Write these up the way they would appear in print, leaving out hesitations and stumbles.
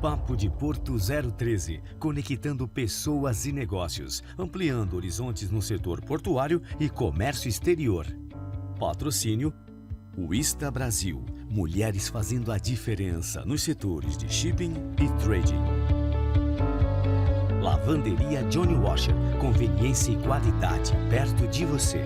Papo de Porto 013, conectando pessoas e negócios, ampliando horizontes no setor portuário e comércio exterior. Patrocínio Wista Brasil, mulheres fazendo a diferença nos setores de shipping e trading. Lavanderia Johnny Washer, conveniência e qualidade perto de você.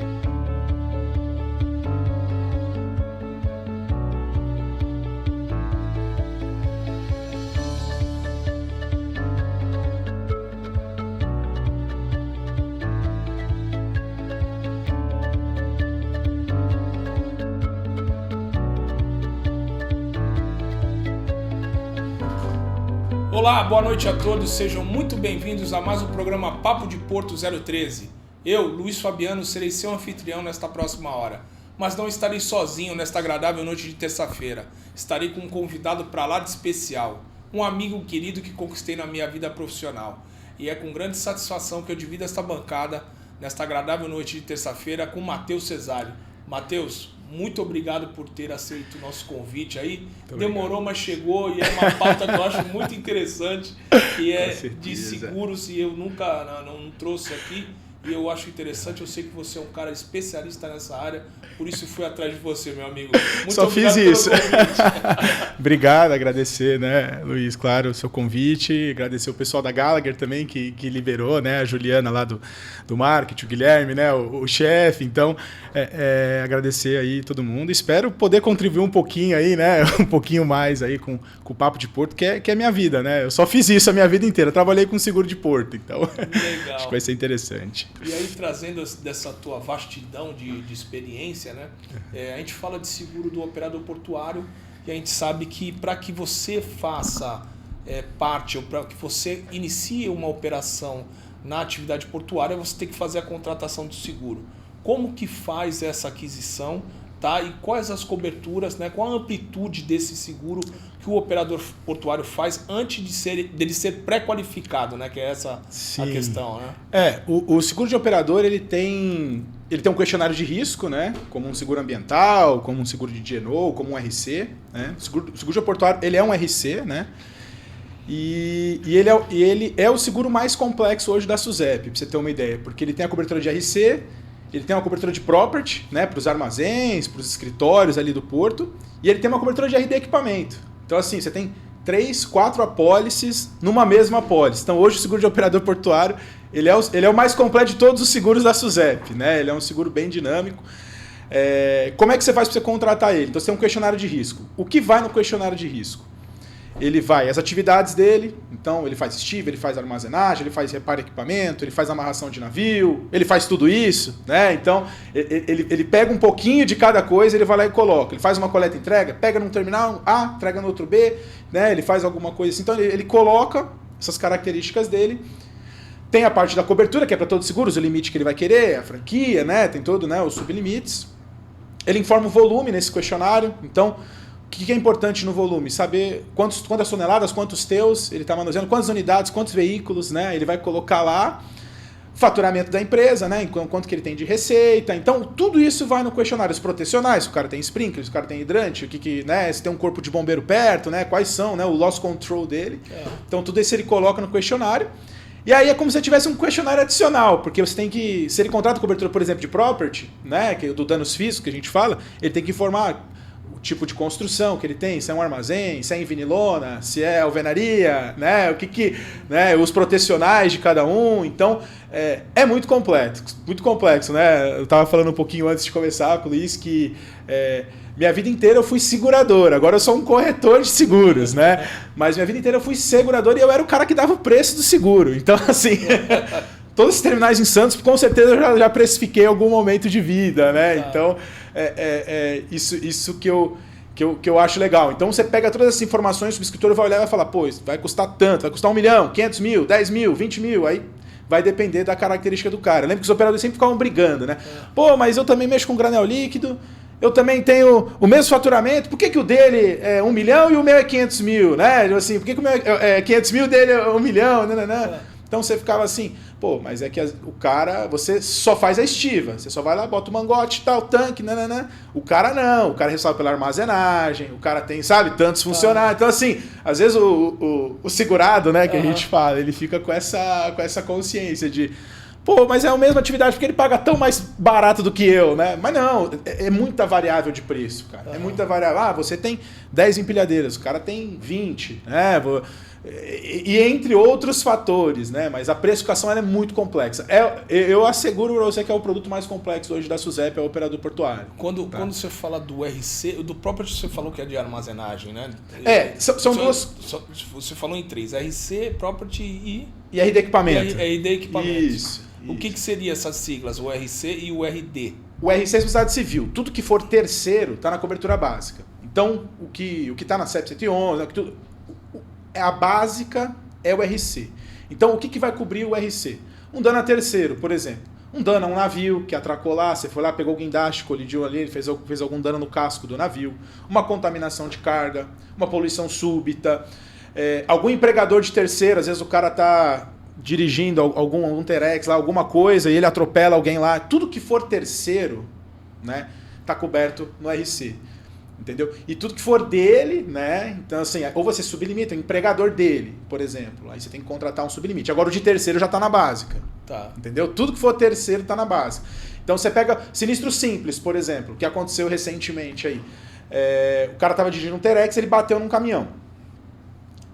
Olá, boa noite a todos, sejam muito bem-vindos a mais um programa Papo de Porto 013. Eu, Luiz Fabiano, serei seu anfitrião nesta próxima hora, mas não estarei sozinho nesta agradável noite de terça-feira. Estarei com um convidado para lá de especial, um amigo querido que conquistei na minha vida profissional. E é com grande satisfação que eu divido esta bancada nesta agradável noite de terça-feira com Matheus Cesário. Matheus, muito obrigado por ter aceito o nosso convite aí. Muito demorou, obrigado. Mas chegou e é uma pauta que eu acho muito interessante, que é de seguros, e eu nunca não trouxe aqui. E eu acho interessante, eu sei que você é um cara especialista nessa área, por isso fui atrás de você, meu amigo. Muito Só fiz isso. Obrigado, agradecer, né, Luiz, claro, o seu convite, agradecer o pessoal da Gallagher também, que liberou, né, a Juliana lá do marketing, o Guilherme, né, o chefe, então, agradecer aí todo mundo, espero poder contribuir um pouquinho aí, né, um pouquinho mais aí com o Papo de Porto, que é a minha vida, né, eu só fiz isso a minha vida inteira, trabalhei com seguro de porto, então, legal. Acho que vai ser interessante. E aí, trazendo dessa tua vastidão de experiência, né? A gente fala de seguro do operador portuário e a gente sabe que para que você faça parte ou para que você inicie uma operação na atividade portuária, você tem que fazer a contratação do seguro. Como que faz essa aquisição? Tá? E quais as coberturas, né? Qual a amplitude desse seguro que o operador portuário faz antes dele ser pré-qualificado, né? Que é essa a questão, né? O seguro de operador ele tem um questionário de risco, né? Como um seguro ambiental, como um seguro de D&O, como um RC, né? O seguro de portuário ele é um RC, né? E ele é o seguro mais complexo hoje da SUSEP, para você ter uma ideia, porque ele tem a cobertura de RC. Ele tem uma cobertura de property, né, para os armazéns, para os escritórios ali do porto, e ele tem uma cobertura de RD equipamento. Então, assim, você tem 3, 4 apólices numa mesma apólice. Então, hoje o seguro de operador portuário ele é o mais completo de todos os seguros da SUSEP, né? Ele é um seguro bem dinâmico. Como é que você faz para você contratar ele? Então, você tem um questionário de risco. O que vai no questionário de risco? Ele vai as atividades dele, então ele faz estiva, ele faz armazenagem, ele faz reparo de equipamento, ele faz amarração de navio, ele faz tudo isso, né? Então ele pega um pouquinho de cada coisa, ele vai lá e coloca. Ele faz uma coleta e entrega, pega num terminal A, entrega no outro B, né? Ele faz alguma coisa assim. Então ele coloca essas características dele. Tem a parte da cobertura, que é para todos os seguros, o limite que ele vai querer, a franquia, né? Tem todo, né, os sublimites. Ele informa o volume nesse questionário, então o que é importante no volume? Saber quantas toneladas, quantos teus ele está manuseando, quantas unidades, quantos veículos, né? Ele vai colocar lá, faturamento da empresa, né? Quanto que ele tem de receita. Então, tudo isso vai no questionário. Os protecionais, se o cara tem sprinkler, se o cara tem hidrante, né? Se tem um corpo de bombeiro perto, né? Quais são, né? O loss control dele. Então, tudo isso ele coloca no questionário. E aí é como se você tivesse um questionário adicional, porque você tem que, se ele contrata cobertura, por exemplo, de property, né? Que é do danos físicos que a gente fala, ele tem que informar tipo de construção que ele tem, se é um armazém, se é em vinilona, se é alvenaria, né? Né? Os protecionais de cada um. Então, é muito complexo, né? Eu estava falando um pouquinho antes de começar com o Luiz que minha vida inteira eu fui segurador, agora eu sou um corretor de seguros, né? Mas minha vida inteira eu fui segurador e eu era o cara que dava o preço do seguro. Então, assim, todos os terminais em Santos, com certeza eu já precifiquei em algum momento de vida, né? Então, isso que eu acho legal. Então, você pega todas essas informações, o escritor vai olhar e vai falar, pô, isso vai custar tanto, vai custar 1 milhão, 500 mil, 10 mil, 20 mil, aí vai depender da característica do cara. Lembra que os operadores sempre ficavam brigando, né? Pô, mas eu também mexo com granel líquido, eu também tenho o mesmo faturamento, por que o dele é 1 milhão e o meu é 500 mil, né? Assim, por que o meu é 500 mil dele é 1 milhão, né? Então você ficava assim, pô, mas é que o cara, você só faz a estiva, você só vai lá, bota o mangote, tal, tanque, nananã. O cara não, o cara é responsável pela armazenagem, o cara tem, sabe, tantos funcionários. Então assim, às vezes o segurado, né, que a gente fala, ele fica com essa consciência de, pô, mas é a mesma atividade porque ele paga tão mais barato do que eu, né? Mas não, é muita variável de preço, cara. É muita variável. Ah, você tem 10 empilhadeiras, o cara tem 20, né? E entre outros fatores, né? Mas a precificação ela é muito complexa. Eu asseguro para você que é o produto mais complexo hoje da SUSEP, é o operador portuário. Quando você fala do RC, do próprio você falou que é de armazenagem, né? São duas... Você falou em 3, RC, Property e RD Equipamento. RD Equipamento. Isso. O que seria essas siglas, o RC e o RD? O RC é responsabilidade civil. Tudo que for terceiro está na cobertura básica. Então, o que está na CEP 111, a básica é o RC. Então, o que vai cobrir o RC? Um dano a terceiro, por exemplo. Um dano a um navio que atracou lá, você foi lá, pegou o guindaste, colidiu ali, fez algum dano no casco do navio. Uma contaminação de carga, uma poluição súbita. Algum empregador de terceiro, às vezes o cara está dirigindo algum Terex lá, alguma coisa, e ele atropela alguém lá. Tudo que for terceiro, né, tá coberto no RC. Entendeu? E tudo que for dele, né? Então, assim, ou você sublimita, o empregador dele, por exemplo. Aí você tem que contratar um sublimite. Agora o de terceiro já está na básica. Tá. Entendeu? Tudo que for terceiro está na básica. Então você pega sinistro simples, por exemplo, que aconteceu recentemente aí. O cara estava dirigindo um Terex, ele bateu num caminhão.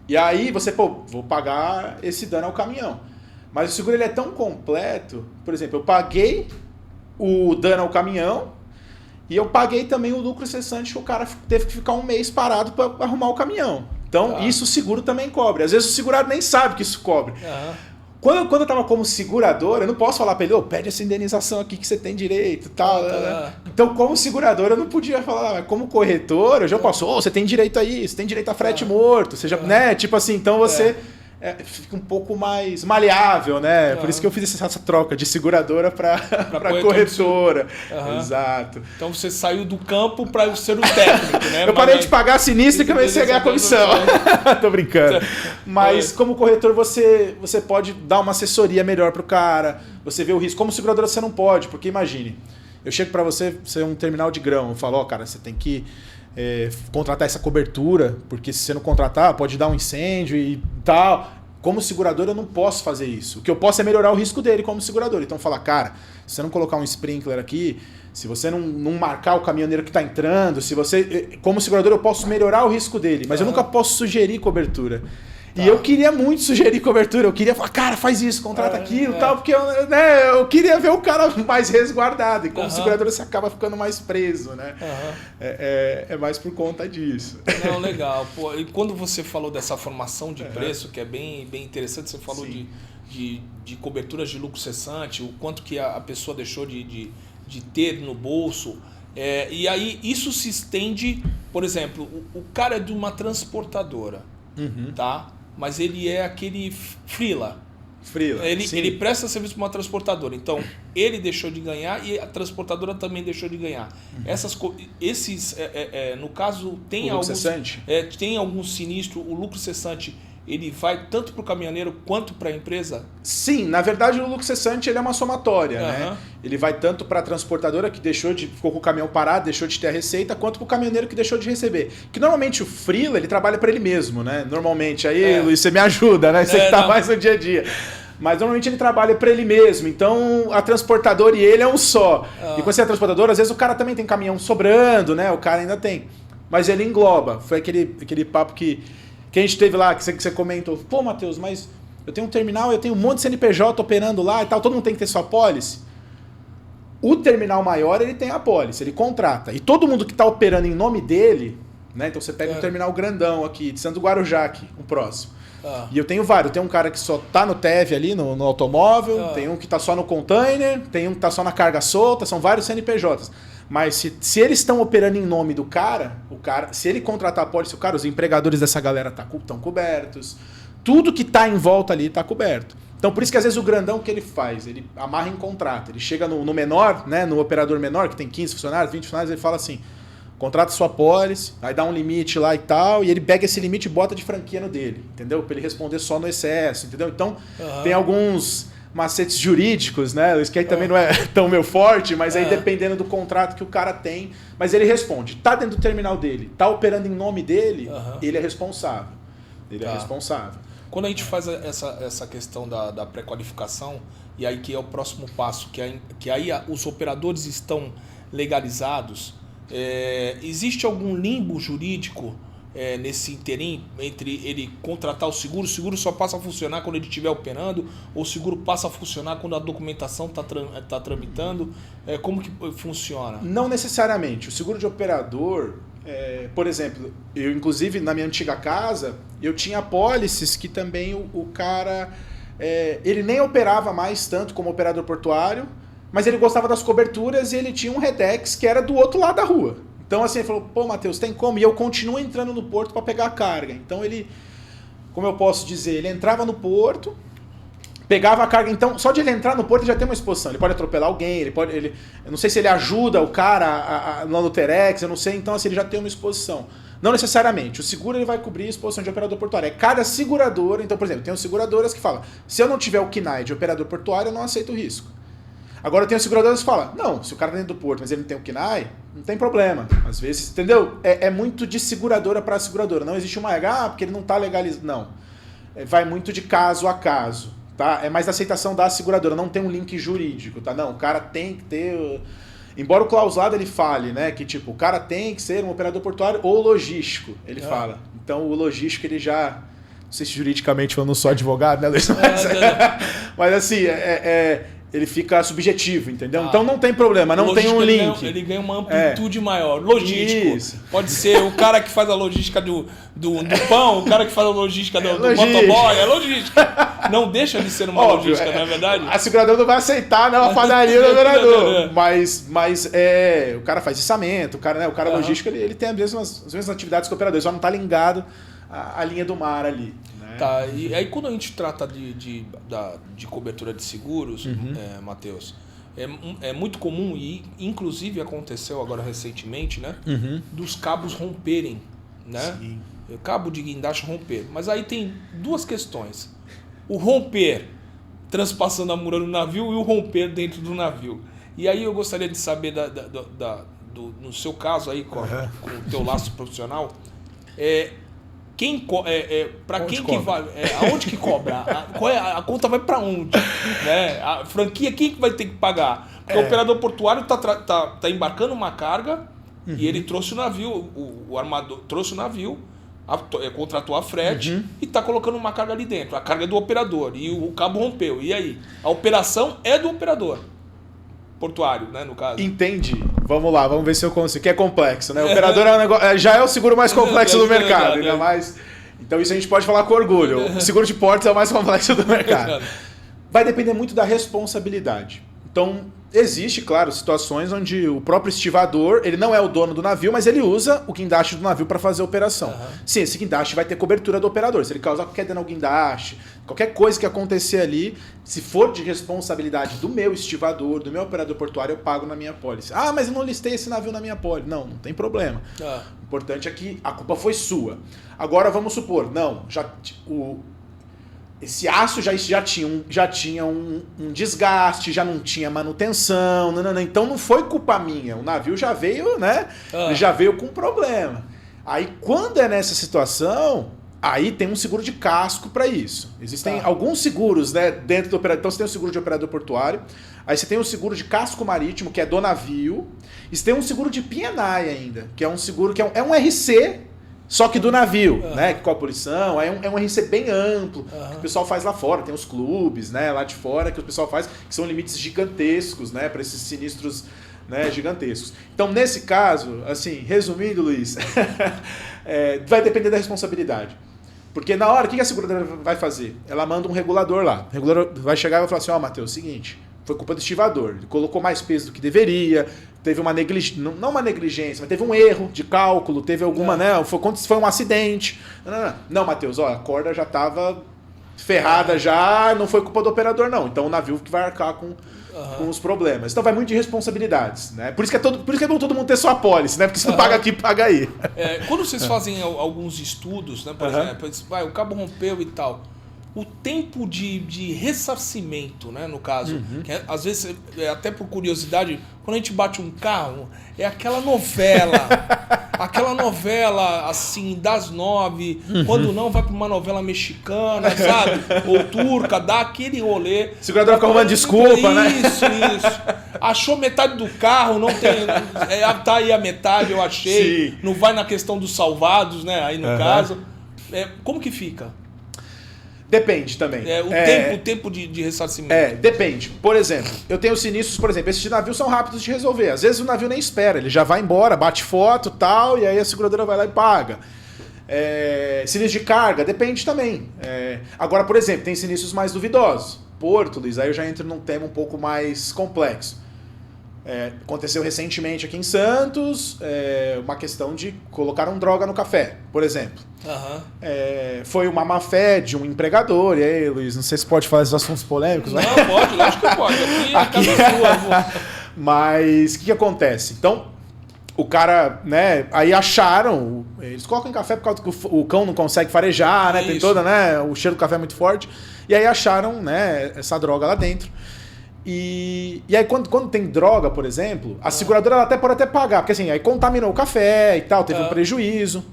E aí você, pô, vou pagar esse dano ao caminhão. Mas o seguro ele é tão completo, por exemplo, eu paguei o dano ao caminhão. E eu paguei também o lucro cessante que o cara teve que ficar um mês parado para arrumar o caminhão. Então, isso o seguro também cobre. Às vezes o segurado nem sabe que isso cobre. Quando eu estava como segurador, eu não posso falar para ele, pede essa indenização aqui que você tem direito. Tal, né? Então, como segurador, eu não podia falar. Como corretor, eu já posso, você tem direito a isso, tem direito a frete morto. Você já, né? Tipo assim, então você... fica um pouco mais maleável, né? Por isso que eu fiz essa troca de seguradora para corretora. Exato. Então você saiu do campo para ser o técnico, né? Eu parei de pagar sinistro e comecei a ganhar comissão. Tô brincando. Mas como corretor você pode dar uma assessoria melhor pro cara, você vê o risco. Como seguradora você não pode, porque imagine, eu chego para você é um terminal de grão, eu falo, cara, você tem que contratar essa cobertura, porque se você não contratar, pode dar um incêndio e tal. Como segurador, eu não posso fazer isso. O que eu posso é melhorar o risco dele como segurador. Então, falar, cara, se você não colocar um sprinkler aqui, se você não marcar o caminhoneiro que está entrando, se você... Como segurador, eu posso melhorar o risco dele, mas eu nunca posso sugerir cobertura. E eu queria muito sugerir cobertura, eu queria falar, cara, faz isso, contrata aquilo e tal, porque eu queria ver o cara mais resguardado. E como segurador você acaba ficando mais preso, né? É mais por conta disso. Não, legal. Pô, e quando você falou dessa formação de preço, que é bem interessante, você falou de coberturas de lucro cessante, o quanto que a pessoa deixou de ter no bolso. E aí isso se estende, por exemplo, o cara é de uma transportadora, tá? Mas ele é aquele freela. Ele presta serviço para uma transportadora. Então, ele deixou de ganhar e a transportadora também deixou de ganhar. No caso, tem algum sinistro, o lucro cessante, ele vai tanto para o caminhoneiro quanto para a empresa? Sim, na verdade o lucro cessante ele é uma somatória, né? Ele vai tanto para a transportadora que ficou com o caminhão parado, deixou de ter a receita, quanto para o caminhoneiro que deixou de receber. Que normalmente o freela, ele trabalha para ele mesmo, né? Normalmente, aí Luiz, você me ajuda, né? Você que tá mais no dia a dia. Mas normalmente ele trabalha para ele mesmo, então a transportadora e ele é um só. E quando você é transportador, às vezes o cara também tem caminhão sobrando, né? O cara ainda tem. Mas ele engloba. Foi aquele papo que a gente teve lá, que você comentou, pô, Matheus, mas eu tenho um terminal, eu tenho um monte de CNPJ operando lá e tal, todo mundo tem que ter sua apólice. O terminal maior, ele tem a apólice, ele contrata. E todo mundo que está operando em nome dele, né? Então você pega um terminal grandão aqui, de Santo Guarujá aqui, um próximo. E eu tenho vários, tem um cara que só tá no TEV ali, no automóvel, tem um que tá só no container, tem um que tá só na carga solta, são vários CNPJs. Mas se eles estão operando em nome do cara, se ele contratar a apólice, os empregadores dessa galera estão cobertos. Tudo que está em volta ali está coberto. Então por isso que às vezes o grandão, o que ele faz? Ele amarra em contrato. Ele chega no menor, né, no operador menor, que tem 15 funcionários, 20 funcionários, ele fala assim, contrata sua pólice, aí dá um limite lá e tal, e ele pega esse limite e bota de franquia no dele, entendeu? Para ele responder só no excesso, entendeu? Então, tem alguns macetes jurídicos, né? Isso que aí também não é tão meu forte, mas aí dependendo do contrato que o cara tem, mas ele responde. Tá dentro do terminal dele, tá operando em nome dele, ele é responsável. Ele é responsável. Quando a gente faz essa questão da pré-qualificação, e aí que é o próximo passo, que aí os operadores estão legalizados, existe algum limbo jurídico nesse interim entre ele contratar o seguro só passa a funcionar quando ele estiver operando, ou o seguro passa a funcionar quando a documentação está tramitando? Como que funciona? Não necessariamente. O seguro de operador, por exemplo, eu inclusive na minha antiga casa, eu tinha apólices que também o cara, ele nem operava mais tanto como operador portuário, mas ele gostava das coberturas e ele tinha um Redex que era do outro lado da rua. Então assim, ele falou, pô, Matheus, tem como? E eu continuo entrando no porto para pegar a carga. Então ele, como eu posso dizer, ele entrava no porto, pegava a carga. Então, só de ele entrar no porto ele já tem uma exposição. Ele pode atropelar alguém, eu não sei se ele ajuda o cara no Terex, eu não sei. Então assim, ele já tem uma exposição. Não necessariamente. O seguro ele vai cobrir a exposição de operador portuário. É cada seguradora. Então, por exemplo, tem seguradoras que falam, se eu não tiver o KNAI de operador portuário, eu não aceito o risco. Agora tem seguradoras que falam, não, se o cara tá dentro do porto, mas ele não tem o KNAI, não tem problema. Às vezes, entendeu? É muito de seguradora para seguradora. Não existe uma regra, porque ele não está legalizado. Não. Vai muito de caso a caso. Tá? É mais da aceitação da seguradora, não tem um link jurídico. Tá? Não, o cara tem que ter... Embora o clausulado ele fale, né, que tipo, o cara tem que ser um operador portuário ou logístico, ele fala. Então o logístico ele já... Não sei se juridicamente falando, não sou advogado, né, Luiz? Mas assim, ele fica subjetivo, entendeu? Então não tem problema, não tem um link. Ele ganha uma amplitude maior. Logístico. Isso. Pode ser o cara que faz a logística do pão, o cara que faz a logística do motoboy, é logística. Não deixa de ser uma logística, não é verdade? A seguradora não vai aceitar, não, a padaria do operador. Mas o cara faz içamento, o cara logístico, ele tem as mesmas atividades que o operador, só não está ligado à linha do mar ali. Tá, e aí quando a gente trata de cobertura de seguros, Matheus, é muito comum, e inclusive aconteceu agora recentemente, né? Dos cabos romperem, né? Sim. O cabo de guindaste romper. Mas aí tem duas questões. O romper transpassando a mura do navio e o romper dentro do navio. E aí eu gostaria de saber, no seu caso aí, com o teu laço profissional, para quem que vai, aonde que cobra? A conta vai para onde? Né? A franquia, quem que vai ter que pagar? Porque o operador portuário tá embarcando uma carga e ele trouxe o navio, o armador trouxe o navio, contratou a frete e está colocando uma carga ali dentro. A carga é do operador e o cabo rompeu. E aí? A operação é do operador portuário, né, no caso. Entendi. Vamos lá, vamos ver se eu consigo. Que é complexo, né? O operador já é o seguro mais complexo do mercado, ainda mais. Então isso a gente pode falar com orgulho. O seguro de portos é o mais complexo do mercado. Vai depender muito da responsabilidade. Então, existe, claro, situações onde o próprio estivador, ele não é o dono do navio, mas ele usa o guindaste do navio para fazer a operação. Sim, esse guindaste vai ter cobertura do operador. Se ele causar qualquer dano ao guindaste, qualquer coisa que acontecer ali, se for de responsabilidade do meu estivador, do meu operador portuário, eu pago na minha pólice. Ah, mas eu não listei esse navio na minha pólice. Não tem problema. O importante é que a culpa foi sua. Agora, vamos supor, esse aço já tinha um desgaste, já não tinha manutenção, então não foi culpa minha. O navio já veio, né? Ele já veio com problema. Aí quando é nessa situação, aí tem um seguro de casco para isso. Existem alguns seguros, né, dentro do operador. Então você tem o seguro de operador portuário, aí você tem o seguro de casco marítimo, que é do navio, e você tem um seguro de P&I ainda, que é um seguro que é um RC, só que do navio, né? Com a poluição, é um RC bem amplo, que o pessoal faz lá fora, tem os clubes, né, lá de fora, que o pessoal faz, que são limites gigantescos, né, para esses sinistros, né, gigantescos. Então, nesse caso, assim, resumindo, Luiz, vai depender da responsabilidade. Porque na hora, o que a seguradora vai fazer? Ela manda um regulador lá. O regulador vai chegar e vai falar assim, Matheus, é o seguinte, foi culpa do estivador, ele colocou mais peso do que deveria, teve uma negligência, não uma negligência, mas teve um erro de cálculo, teve alguma, né, foi um acidente. Não, Matheus, a corda já estava ferrada já, não foi culpa do operador, não. Então o navio que vai arcar com os problemas. Então vai muito de responsabilidades, né? Por isso que é bom todo mundo ter sua apólice, né? Porque se não paga aqui, paga aí. Quando vocês fazem alguns estudos, né? Por exemplo, o cabo rompeu e tal. O tempo de ressarcimento, né, no caso, que às vezes, até por curiosidade, quando a gente bate um carro, é aquela novela, assim, das 9, quando não, vai para uma novela mexicana, sabe? Ou turca, dá aquele rolê. Segurador fica arrumando desculpa, né? Isso. Achou metade do carro, não tem. Tá aí a metade, eu achei. Sim. Não vai na questão dos salvados, né? Aí no caso. Como que fica? Depende também. O tempo de ressarcimento. Depende. Por exemplo, eu tenho sinistros, por exemplo, esses de navio são rápidos de resolver. Às vezes o navio nem espera, ele já vai embora, bate foto e tal, e aí a seguradora vai lá e paga. Sinistro de carga, depende também. Agora, por exemplo, tem sinistros mais duvidosos. Porto, Luiz, aí eu já entro num tema um pouco mais complexo. Aconteceu recentemente aqui em Santos, uma questão de colocaram droga no café, por exemplo. Foi uma má fé de um empregador. E aí, Luiz, não sei se pode falar esses assuntos polêmicos. Não, pode, lógico que pode. Aqui é sua. Mas o que acontece? Então, o cara, né, aí acharam, eles colocam em café por causa que o cão não consegue farejar, né? Tem toda, né? O cheiro do café é muito forte. E aí acharam, né, essa droga lá dentro. E aí quando tem droga, por exemplo, a seguradora ela pode até pagar, porque assim, aí contaminou o café e tal, teve um prejuízo.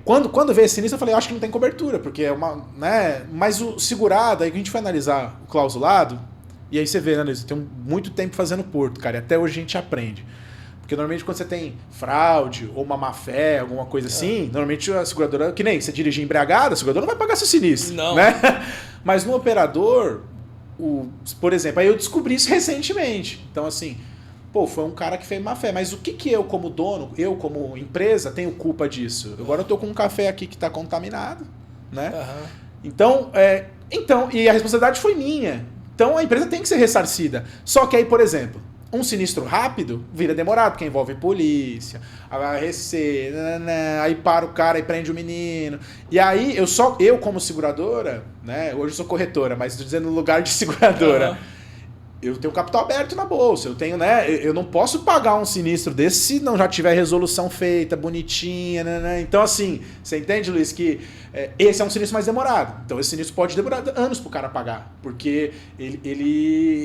Quando veio esse sinistro, eu falei, acho que não tem cobertura, porque é uma, né? Mas o segurado, aí que a gente foi analisar o clausulado, e aí você vê, né, Luiz, tem muito tempo fazendo porto, cara, e até hoje a gente aprende. Porque normalmente quando você tem fraude ou uma má fé, alguma coisa assim, normalmente a seguradora, que nem você dirigir embriagado, a seguradora não vai pagar seu sinistro, não. Né? Mas no operador, por exemplo, aí eu descobri isso recentemente. Então assim, foi um cara que fez má fé, mas o que eu como dono, eu como empresa, tenho culpa disso? Agora eu tô com um café aqui que tá contaminado, né? Então, e a responsabilidade foi minha. Então a empresa tem que ser ressarcida. Só que aí, por exemplo, um sinistro rápido vira demorado, porque envolve polícia, a RC, aí para o cara e prende o menino. E aí, eu como seguradora, né? Hoje eu sou corretora, mas estou dizendo no lugar de seguradora. Eu tenho capital aberto na bolsa, eu tenho, né? Eu não posso pagar um sinistro desse se não já tiver resolução feita, bonitinha, né? Então, assim, você entende, Luiz, que esse é um sinistro mais demorado. Então, esse sinistro pode demorar anos pro cara pagar, porque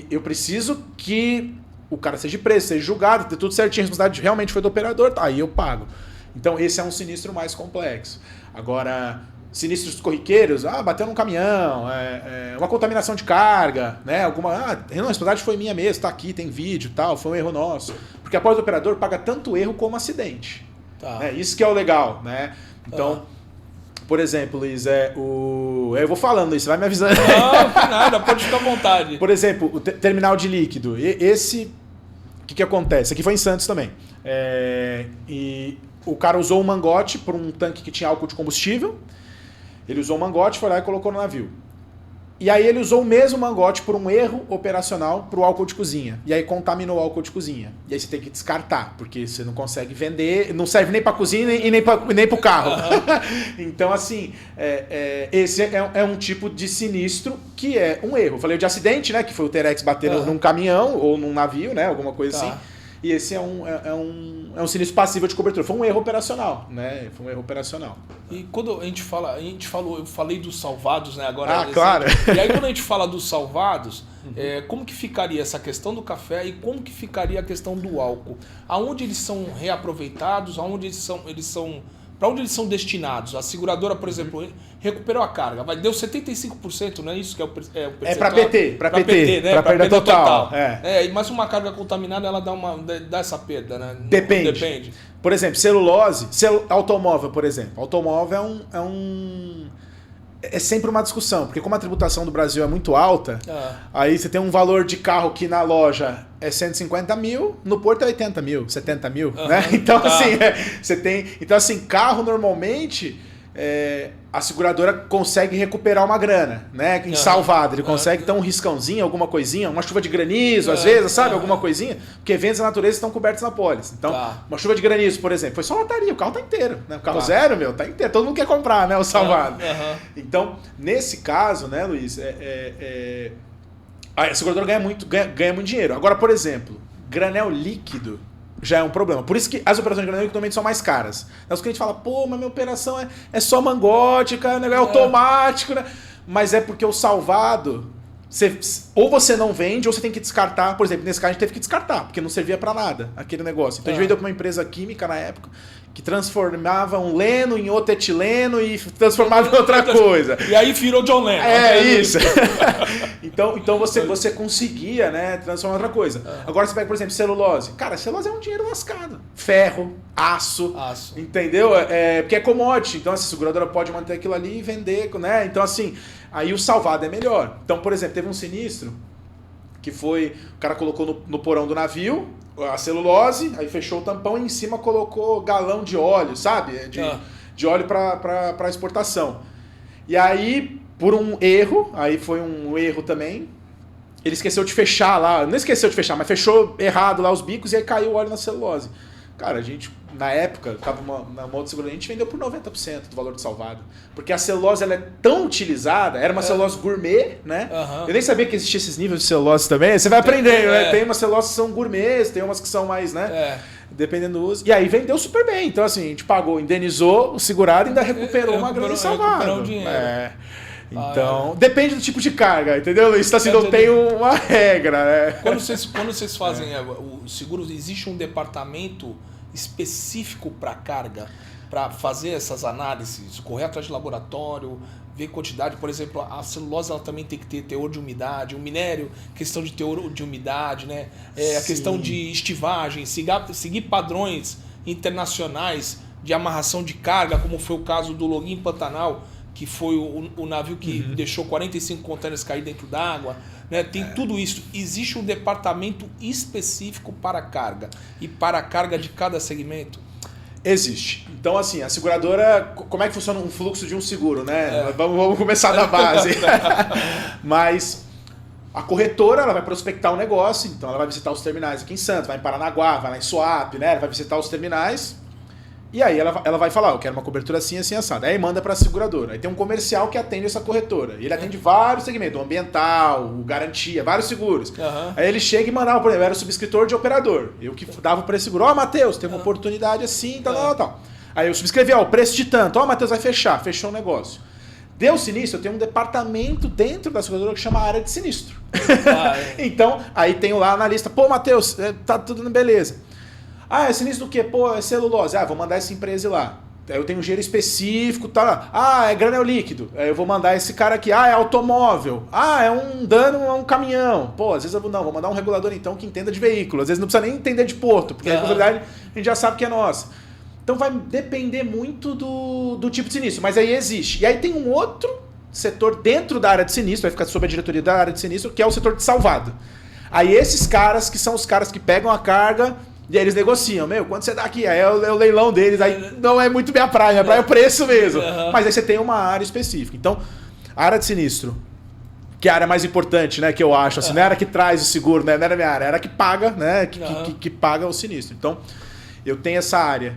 eu preciso que o cara seja preso, seja julgado, ter tudo certinho, a responsabilidade realmente foi do operador, tá, aí eu pago. Então, esse é um sinistro mais complexo. Agora, sinistros corriqueiros, bateu num caminhão, uma contaminação de carga, né? A responsabilidade foi minha mesmo, tá aqui, tem vídeo, tal, foi um erro nosso. Porque após o operador paga tanto erro como acidente. Tá. Né? Isso que é o legal, né? Então, por exemplo, Luiz, eu vou falando, Luiz, você vai me avisando. Não, que nada, pode ficar à vontade. Por exemplo, o terminal de líquido, o que acontece? Aqui foi em Santos também. E o cara usou um mangote por um tanque que tinha álcool de combustível. Ele usou o mangote, foi lá e colocou no navio. E aí ele usou o mesmo mangote por um erro operacional para o álcool de cozinha. E aí contaminou o álcool de cozinha. E aí você tem que descartar, porque você não consegue vender, não serve nem para cozinha e nem para o carro. Então, assim, esse é um tipo de sinistro que é um erro. Eu falei de acidente, né? Que foi o Terex bater num caminhão ou num navio, né? Alguma coisa assim. E esse é um sinistro passível de cobertura. Foi um erro operacional, né? Foi um erro operacional. E quando eu falei dos salvados, né? Agora. Claro. E aí quando a gente fala dos salvados, como que ficaria essa questão do café e como que ficaria a questão do álcool? Aonde eles são reaproveitados? Aonde eles são para onde eles são destinados? A seguradora, por exemplo, recuperou a carga, deu 75%, não é isso que é o percentual? É para PT, né? Para perda total. Mas uma carga contaminada, ela dá essa perda, né? Depende. Por exemplo, celulose, automóvel, por exemplo. Automóvel é sempre uma discussão, porque como a tributação do Brasil é muito alta, aí você tem um valor de carro que na loja é 150 mil, no porto é 80 mil, 70 mil, né? Então, assim, você tem... Então, assim, carro normalmente, a seguradora consegue recuperar uma grana, né? Em salvado. Ele consegue ter um riscãozinho, alguma coisinha, uma chuva de granizo, às vezes, sabe? Alguma coisinha. Porque eventos da natureza estão cobertos na pólice. Então, uma chuva de granizo, por exemplo, foi só lataria, o carro tá inteiro. Né? O carro zero, meu, tá inteiro. Todo mundo quer comprar, né? O salvado. Então, nesse caso, né, Luiz, a seguradora ganha muito dinheiro. Agora, por exemplo, granel líquido já é um problema. Por isso que as operações de granel normalmente são mais caras. Os clientes falam, pô, mas minha operação é só mangote, cara, é automático, né? Mas é porque o salvado, ou você não vende, ou você tem que descartar. Por exemplo, nesse caso a gente teve que descartar, porque não servia para nada aquele negócio. Então a gente vendeu para uma empresa química na época, que transformava um leno em outro etileno e transformava em outra coisa. E aí virou John Lennon. Isso. então você conseguia, né, transformar em outra coisa. Agora você pega, por exemplo, celulose. Cara, celulose é um dinheiro lascado. Ferro, aço. Entendeu? Porque é commodity. Então, a seguradora pode manter aquilo ali e vender, né? Então, assim, aí o salvado é melhor. Então, por exemplo, teve um sinistro que foi... O cara colocou no porão do navio a celulose, aí fechou o tampão e em cima colocou galão de óleo, sabe? De óleo para exportação. E aí, por um erro, aí foi um erro também, ele esqueceu de fechar lá, não esqueceu de fechar, mas fechou errado lá os bicos e aí caiu o óleo na celulose. Cara, a gente, na época, tava na modo seguro, a gente vendeu por 90% do valor de salvado. Porque a celulose ela é tão utilizada, era uma celulose gourmet, né? Eu nem sabia que existia esses níveis de celulose também. Você vai aprender, né? Tem umas celuloses que são gourmets, tem umas que são mais, né? Dependendo do uso. E aí vendeu super bem. Então, assim, a gente pagou, indenizou o segurado e ainda recuperou uma grana em salvado. Então, depende do tipo de carga, entendeu, Luiz? Então, assim, não tem uma regra, né? Quando vocês fazem o seguro, existe um departamento específico para carga, para fazer essas análises, correr atrás de laboratório, ver quantidade. Por exemplo, a celulose ela também tem que ter teor de umidade, o minério, questão de teor de umidade, né? A questão de estivagem, seguir padrões internacionais de amarração de carga, como foi o caso do Login Pantanal, que foi o navio que deixou 45 contêineres cair dentro d'água, né? Tem tudo isso. Existe um departamento específico para a carga e para a carga de cada segmento? Existe. Então, assim, a seguradora, como é que funciona um fluxo de um seguro, né? Vamos começar da base. Mas a corretora, ela vai prospectar um negócio, então ela vai visitar os terminais aqui em Santos, vai em Paranaguá, vai lá em Suape, né? Ela vai visitar os terminais. E aí ela vai falar, eu quero uma cobertura assim, assim, assada. Aí manda para a seguradora. Aí tem um comercial que atende essa corretora. E ele atende vários segmentos, o ambiental, o garantia, vários seguros. Aí ele chega e mandava, por exemplo, eu era o subscritor de operador. Eu que dava para esse seguro. Matheus, tem uma oportunidade assim, tal. Aí eu subscrevi, o preço de tanto. Matheus, vai fechar. Fechou o negócio. Deu sinistro, eu tenho um departamento dentro da seguradora que chama área de sinistro. Então, aí tenho lá a analista. Matheus, tá tudo beleza. É sinistro do quê? É celulose. Vou mandar essa empresa lá. Eu tenho um engenheiro específico, tá? É granel líquido. Eu vou mandar esse cara aqui. É automóvel. É um dano a um caminhão. Às vezes eu vou mandar um regulador então que entenda de veículo. Às vezes não precisa nem entender de porto, porque a responsabilidade a gente já sabe que é nossa. Então vai depender muito do tipo de sinistro, mas aí existe. E aí tem um outro setor dentro da área de sinistro, vai ficar sob a diretoria da área de sinistro, que é o setor de salvado. Aí esses caras que são os caras que pegam a carga e aí eles negociam, quanto você dá aqui? Aí é o leilão deles, aí não é muito minha praia é o preço mesmo. Mas aí você tem uma área específica. Então, a área de sinistro, que é a área mais importante, né, que eu acho, assim, não é a área que traz o seguro, né, não era a minha área, é a área que paga, né, que paga o sinistro. Então, eu tenho essa área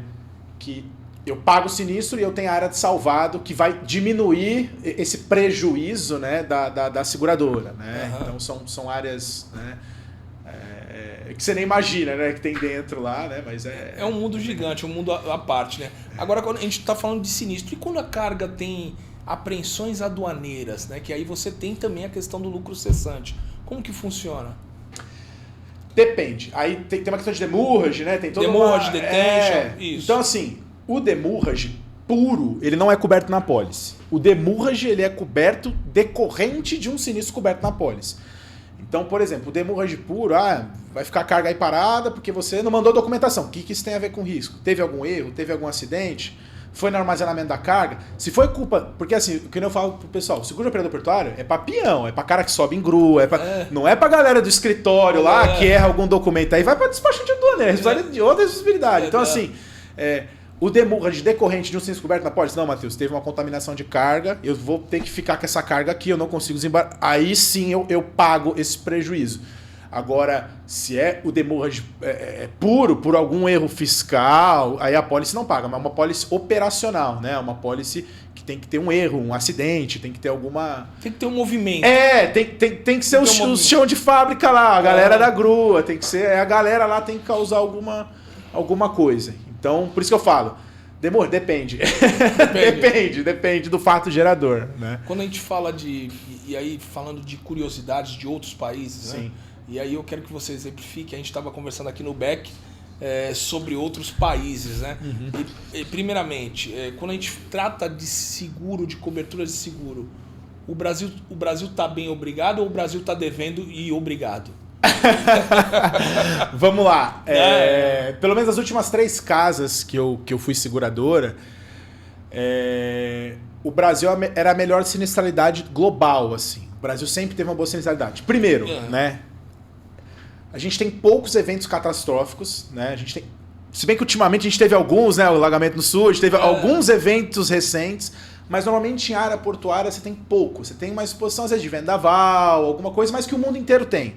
que eu pago o sinistro e eu tenho a área de salvado que vai diminuir esse prejuízo, né, da seguradora, né? Então, são áreas, né, que você nem imagina, né, que tem dentro lá, né, mas é um mundo gigante, um mundo à parte, né? Agora, quando a gente está falando de sinistro, e quando a carga tem apreensões aduaneiras, né, que aí você tem também a questão do lucro cessante, como que funciona? Depende. Aí tem uma questão de demurrage, né? Tem toda demurrage, detention, isso. Então, assim, o demurrage puro, ele não é coberto na apólice. O demurrage, ele é coberto decorrente de um sinistro coberto na apólice. Então, por exemplo, o demurrage puro, vai ficar a carga aí parada porque você não mandou documentação. O que isso tem a ver com risco? Teve algum erro? Teve algum acidente? Foi no armazenamento da carga? Se foi culpa... Porque assim, o que eu falo pro pessoal, o seguro de operador portuário é pra peão, é pra cara que sobe em grua, não é pra galera do escritório lá que erra algum documento. Aí vai pra despachante aduaneiro, é de outra responsabilidade. Então assim, O demurrage decorrente de um sinistro coberto na pólice? Não, Matheus, teve uma contaminação de carga, eu vou ter que ficar com essa carga aqui, eu não consigo desembarcar. Aí sim eu pago esse prejuízo. Agora, se é o demurrage puro, por algum erro fiscal, aí a pólice não paga, mas é uma pólice operacional, né? Uma pólice que tem que ter um erro, um acidente, tem que ter alguma... Tem que ter um movimento. Tem que ser o chão de fábrica lá, a galera da grua, tem que ser... A galera lá tem que causar alguma coisa. Então, por isso que eu falo, depende. Depende do fato gerador, né? Quando a gente fala e aí falando de curiosidades de outros países, sim, né? E aí eu quero que você exemplifique, a gente estava conversando aqui no BEC sobre outros países, né? Uhum. E primeiramente, quando a gente trata de seguro, de cobertura de seguro, o Brasil está bem obrigado ou o Brasil está devendo e obrigado? Vamos lá. Pelo menos as últimas 3 casas que eu fui seguradora, o Brasil era a melhor sinistralidade global, assim. O Brasil sempre teve uma boa sinistralidade. Primeiro, né? A gente tem poucos eventos catastróficos, né? A gente tem, se bem que ultimamente a gente teve alguns, né? O alagamento no sul, a gente teve alguns eventos recentes, mas normalmente em área portuária você tem pouco. Você tem uma exposição, às vezes, de vendaval, alguma coisa, mas que o mundo inteiro tem,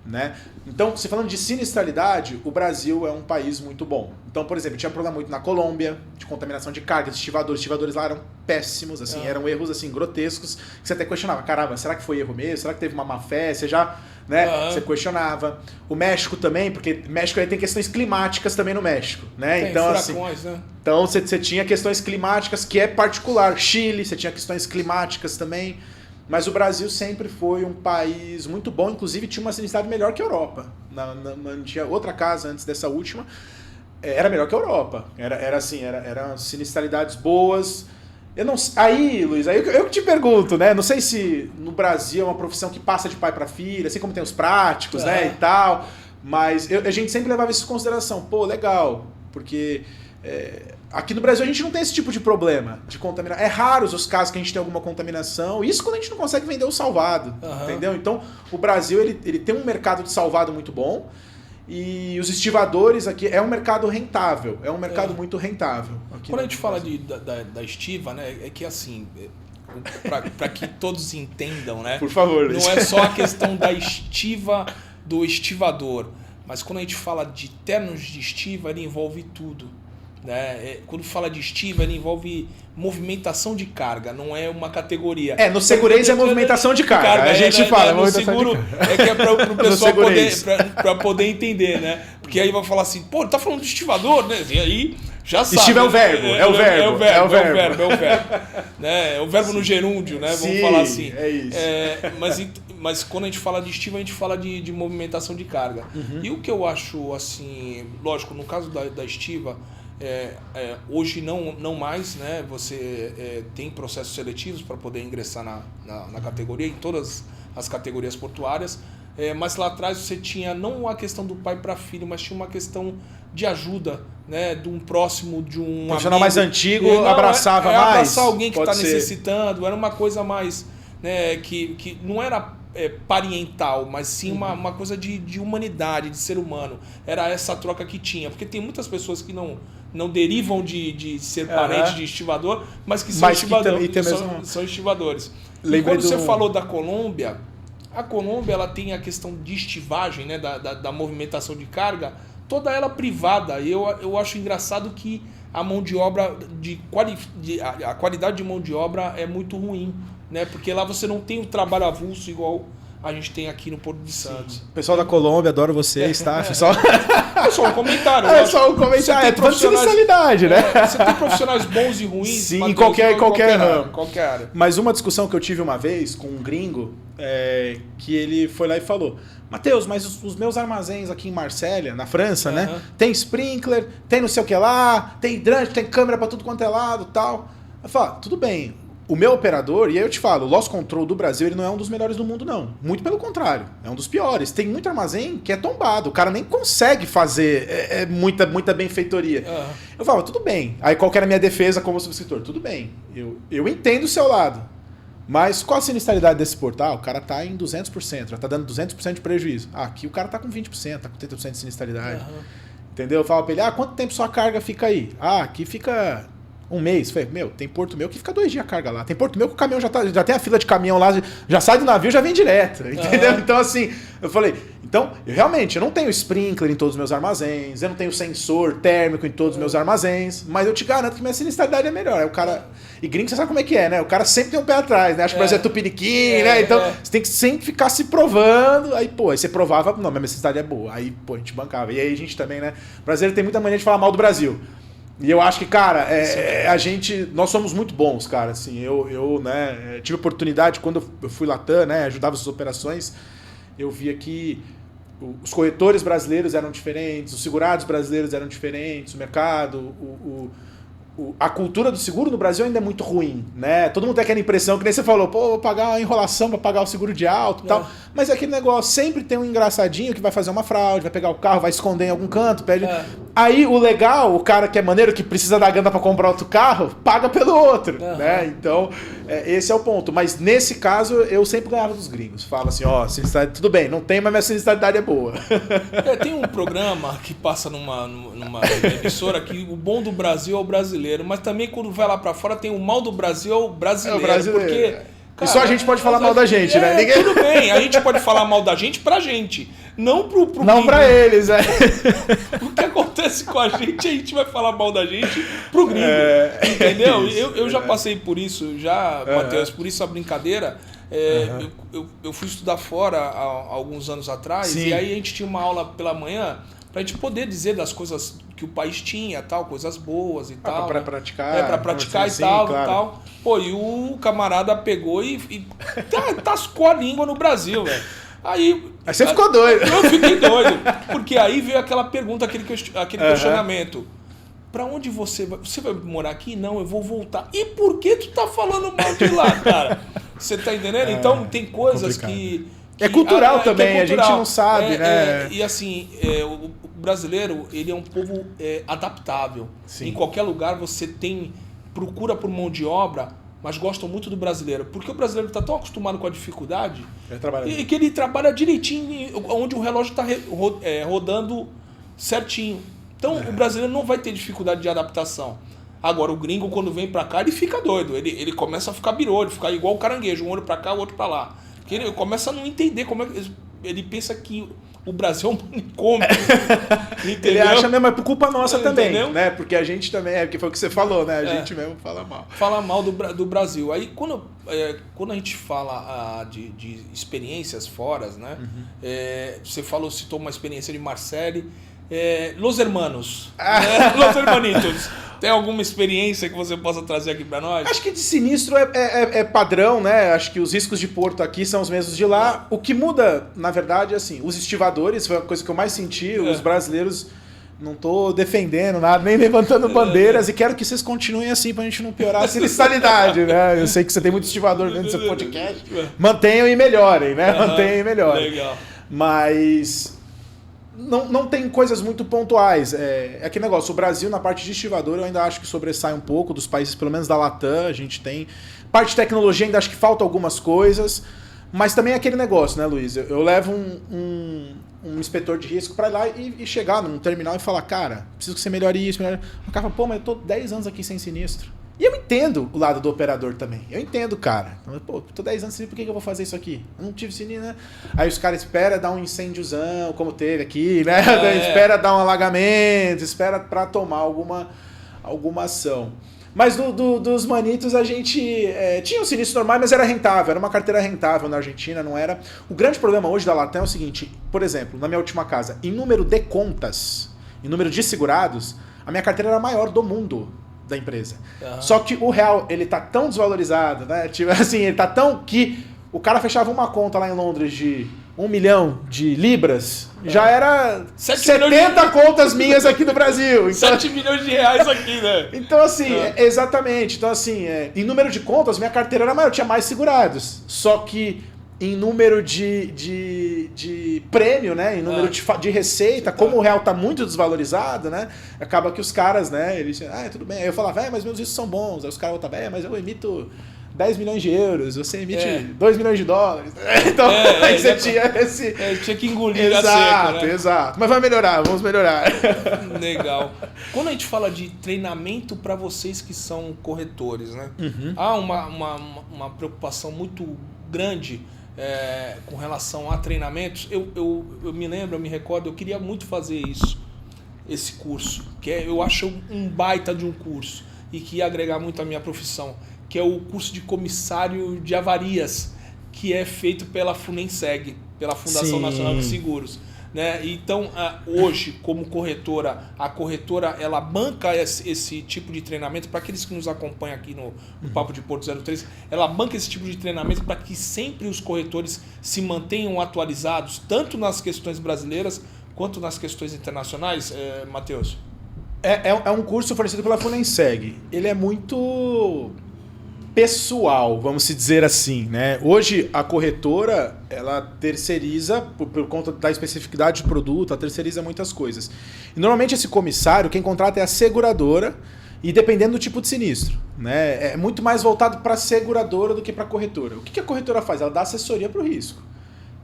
né? Então, você falando de sinistralidade, o Brasil é um país muito bom. Então, por exemplo, tinha problema muito na Colômbia, de contaminação de carga, de estivadores. Os estivadores lá eram péssimos, assim, eram erros assim, grotescos, que você até questionava, caramba, será que foi erro mesmo? Será que teve uma má fé? Você já, né, você questionava. O México também, porque México aí tem questões climáticas também no México, né? Tem então, furacões, assim, né? Então, você tinha questões climáticas que é particular. Chile, você tinha questões climáticas também. Mas o Brasil sempre foi um país muito bom, inclusive tinha uma sinistralidade melhor que a Europa. Tinha outra casa antes dessa última, era melhor que a Europa. Eram sinistralidades boas. Aí, Luiz, eu que te pergunto, né? Não sei se no Brasil é uma profissão que passa de pai para filha, assim como tem os práticos, né, e tal. Mas a gente sempre levava isso em consideração. Pô, legal, porque... aqui no Brasil a gente não tem esse tipo de problema de contaminação. É raros os casos que a gente tem alguma contaminação. Isso quando a gente não consegue vender o salvado, entendeu? Então, o Brasil ele tem um mercado de salvado muito bom e os estivadores aqui é um mercado rentável. É um mercado muito rentável. Quando a gente fala da estiva, né, é que assim... Para que todos entendam, né? Por favor. Não é só a questão da estiva do estivador, mas quando a gente fala de ternos de estiva, ele envolve tudo. Né? Quando fala de estiva, ele envolve movimentação de carga, não é uma categoria. No segurez é movimentação de carga. A gente fala, no seguro que é para o pessoal poder entender, né? Porque aí vai falar assim, pô, ele tá falando de estivador, né? E aí já sabe. Estiva é o verbo, é o verbo. Né? É o verbo no gerúndio, né? Sim, vamos falar assim. É isso. Mas quando a gente fala de estiva, a gente fala de movimentação de carga. E o que eu acho, assim, lógico, no caso da estiva, hoje não mais, né? Você tem processos seletivos para poder ingressar na categoria, em todas as categorias portuárias, mas lá atrás você tinha não a questão do pai para filho, mas tinha uma questão de ajuda, né? De um próximo, de um profissional mais antigo, abraçava mais. Abraçar alguém que está necessitando, era uma coisa mais, né? Que não era parental, mas sim uma coisa de humanidade, de ser humano. Era essa troca que tinha, porque tem muitas pessoas que não derivam de ser parente de estivador, mas que são são estivadores. E quando você falou da Colômbia, a Colômbia ela tem a questão de estivagem, né, da movimentação de carga, toda ela privada. Eu acho engraçado que a mão de obra, a qualidade de mão de obra é muito ruim, né, porque lá você não tem o trabalho avulso igual a gente tem aqui no Porto de Santos. O pessoal da Colômbia adora vocês, tá? É só um comentário. É só um comentário. É profissionalidade, né? Você tem profissionais bons e ruins. Sim, em qualquer ramo. Qualquer área. Mas uma discussão que eu tive uma vez com um gringo, que ele foi lá e falou: Matheus, mas os meus armazéns aqui em Marsella, na França, né? Tem sprinkler, tem não sei o que lá, tem hidrante, tem câmera pra tudo quanto é lado e tal. Eu falo, tudo bem. O meu operador, e aí eu te falo, o loss control do Brasil ele não é um dos melhores do mundo, não. Muito pelo contrário, é um dos piores. Tem muito armazém que é tombado, o cara nem consegue fazer muita benfeitoria. Eu falo, tudo bem. Aí qual que era a minha defesa como subscritor? Tudo bem, eu entendo o seu lado. Mas qual a sinistralidade desse portal? O cara tá em 200%, já tá dando 200% de prejuízo. Aqui o cara tá com 20%, tá com 30% de sinistralidade. Entendeu? Eu falava pra ele, quanto tempo sua carga fica aí? Aqui fica 1 mês. Eu falei, tem porto meu que fica 2 dias a carga lá. Tem porto meu que o caminhão já tem a fila de caminhão lá, já sai do navio, já vem direto. Entendeu? Então, assim, eu falei, eu não tenho sprinkler em todos os meus armazéns, eu não tenho sensor térmico em todos os meus armazéns, mas eu te garanto que minha sinistralidade é melhor. Aí o cara... E gringo, você sabe como é que é, né? O cara sempre tem um pé atrás, né? Acho que o Brasil é tupiniquim, né? Então, você tem que sempre ficar se provando. Aí você provava, não, minha cidade é boa. Aí, a gente bancava. E aí a gente também, né? O brasileiro tem muita mania de falar mal do Brasil. E eu acho que, cara, nós somos muito bons, cara. Assim, eu né, tive oportunidade, quando eu fui Latam, né? Ajudava essas operações, eu via que os corretores brasileiros eram diferentes, os segurados brasileiros eram diferentes, o mercado, a cultura do seguro no Brasil ainda é muito ruim, né? Todo mundo tem aquela impressão, que nem você falou, vou pagar uma enrolação para pagar o seguro de alto e tal. Mas é aquele negócio, sempre tem um engraçadinho que vai fazer uma fraude, vai pegar o carro, vai esconder em algum canto, pede... Aí o legal, o cara que é maneiro, que precisa da grana para comprar outro carro, paga pelo outro, né? Então, esse é o ponto. Mas nesse caso, eu sempre ganhava dos gringos. Fala assim, sinistralidade, tudo bem, não tem, mas minha sinistralidade é boa. Tem um programa que passa numa emissora que o bom do Brasil é o brasileiro, mas também quando vai lá pra fora tem o mal do Brasil é o brasileiro. Porque, cara, e só a gente pode falar mal da gente, né? Ninguém... Tudo bem, a gente pode falar mal da gente pra gente, não pro não gringo. Pra eles, O que acontece com a gente vai falar mal da gente pro gringo, entendeu? Eu já passei por isso, Matheus, por isso a brincadeira. Eu fui estudar fora há alguns anos atrás. Sim. E aí a gente tinha uma aula pela manhã pra gente poder dizer das coisas que o país tinha, tal, coisas boas e tal. Pra praticar. Pra praticar e tal, claro. E tal. Pô, e o camarada pegou e tascou a língua no Brasil, velho. Aí você ficou doido. Eu fiquei doido. Porque aí veio aquela pergunta, aquele questionamento. Pra onde você vai? Você vai morar aqui? Não, eu vou voltar. E por que tu tá falando mal de lá, cara? Você tá entendendo? Então tem coisas que é cultural também, é cultural. A gente não sabe, né? E assim, o brasileiro, ele é um povo adaptável. Sim. Em qualquer lugar você procura por mão de obra, mas gostam muito do brasileiro. Porque o brasileiro está tão acostumado com a dificuldade e que ele trabalha direitinho, onde o relógio está rodando certinho. Então o brasileiro não vai ter dificuldade de adaptação. Agora, o gringo, quando vem pra cá, ele fica doido. Ele começa a ficar birolho, ficar igual o caranguejo, um olho pra cá, o outro pra lá. Porque ele começa a não entender como é que... Ele pensa que o Brasil é um manicômio. Ele acha mesmo, é por culpa nossa também, né? Porque a gente também, que foi o que você falou, né? A gente mesmo fala mal. Fala mal do Brasil. Aí, quando a gente fala de experiências fora, né? Você citou uma experiência de Marseille. Los Hermanos. Los Hermanitos. Tem alguma experiência que você possa trazer aqui para nós? Acho que de sinistro é padrão, né? Acho que os riscos de porto aqui são os mesmos de lá. O que muda, na verdade, assim, os estivadores, foi a coisa que eu mais senti. Os brasileiros, não tô defendendo nada, nem levantando bandeiras, e quero que vocês continuem assim pra gente não piorar a sinistralidade, né? Eu sei que você tem muito estivador dentro do seu podcast. Mantenham e melhorem, né? Mantenham e melhorem. Legal. Mas... Não tem coisas muito pontuais. É aquele negócio, o Brasil, na parte de estivador, eu ainda acho que sobressai um pouco dos países, pelo menos da Latam, a gente tem. Parte de tecnologia, ainda acho que falta algumas coisas, mas também é aquele negócio, né, Luiz? Eu levo um inspetor de risco para ir lá e chegar num terminal e falar, cara, preciso que você melhore isso, melhore... O cara fala, pô, mas eu tô 10 anos aqui sem sinistro. E eu entendo o lado do operador também. Eu entendo, cara. Pô, tô 10 anos sem sinistro, por que eu vou fazer isso aqui? Eu não tive sinistro, né? Aí os caras esperam dar um incêndiozão, como teve aqui, né? Espera dar um alagamento, espera pra tomar alguma ação. Mas dos manitos a gente tinha um sinistro normal, mas era rentável. Era uma carteira rentável na Argentina, não era... O grande problema hoje da Latam é o seguinte, por exemplo, na minha última casa, em número de contas, em número de segurados, a minha carteira era a maior do mundo da empresa. Só que o real, ele tá tão desvalorizado, né? Tipo assim, ele tá tão que o cara fechava uma conta lá em Londres de 1 milhão de libras, já era 70 contas minhas aqui no Brasil. Então, 7 milhões de reais aqui, né? Então, assim, exatamente. Então, assim, em número de contas, minha carteira era maior, eu tinha mais segurados. Só que em número de prêmio, né? Em número de receita, como o real tá muito desvalorizado, né? Acaba que os caras, né? Eles tudo bem. Aí eu falava, mas meus riscos são bons. Aí os caras voltavam, mas eu emito 10 milhões de euros, você emite 2 milhões de dólares. Então, aí você tinha esse... tinha que engolir exato, a seca, né? Exato. Mas vai melhorar, vamos melhorar. Legal. Quando a gente fala de treinamento para vocês que são corretores, né? Há uma preocupação muito grande com relação a treinamentos. Eu me lembro, eu me recordo, eu queria muito fazer esse curso, que eu acho um baita de um curso e que ia agregar muito à minha profissão, que é o curso de comissário de avarias, que é feito pela Funenseg, pela Fundação Nacional de Seguros. Né? Então, hoje, como corretora, a corretora ela banca esse tipo de treinamento. Para aqueles que nos acompanham aqui no Papo de Porto 03, ela banca esse tipo de treinamento para que sempre os corretores se mantenham atualizados, tanto nas questões brasileiras quanto nas questões internacionais, Matheus? É um curso fornecido pela Funenseg. Ele é muito pessoal, vamos dizer assim, né? Hoje a corretora ela terceiriza por conta da especificidade do produto, ela terceiriza muitas coisas. E normalmente esse comissário, quem contrata é a seguradora e dependendo do tipo de sinistro, né? É muito mais voltado para a seguradora do que para a corretora. O que a corretora faz? Ela dá assessoria para o risco.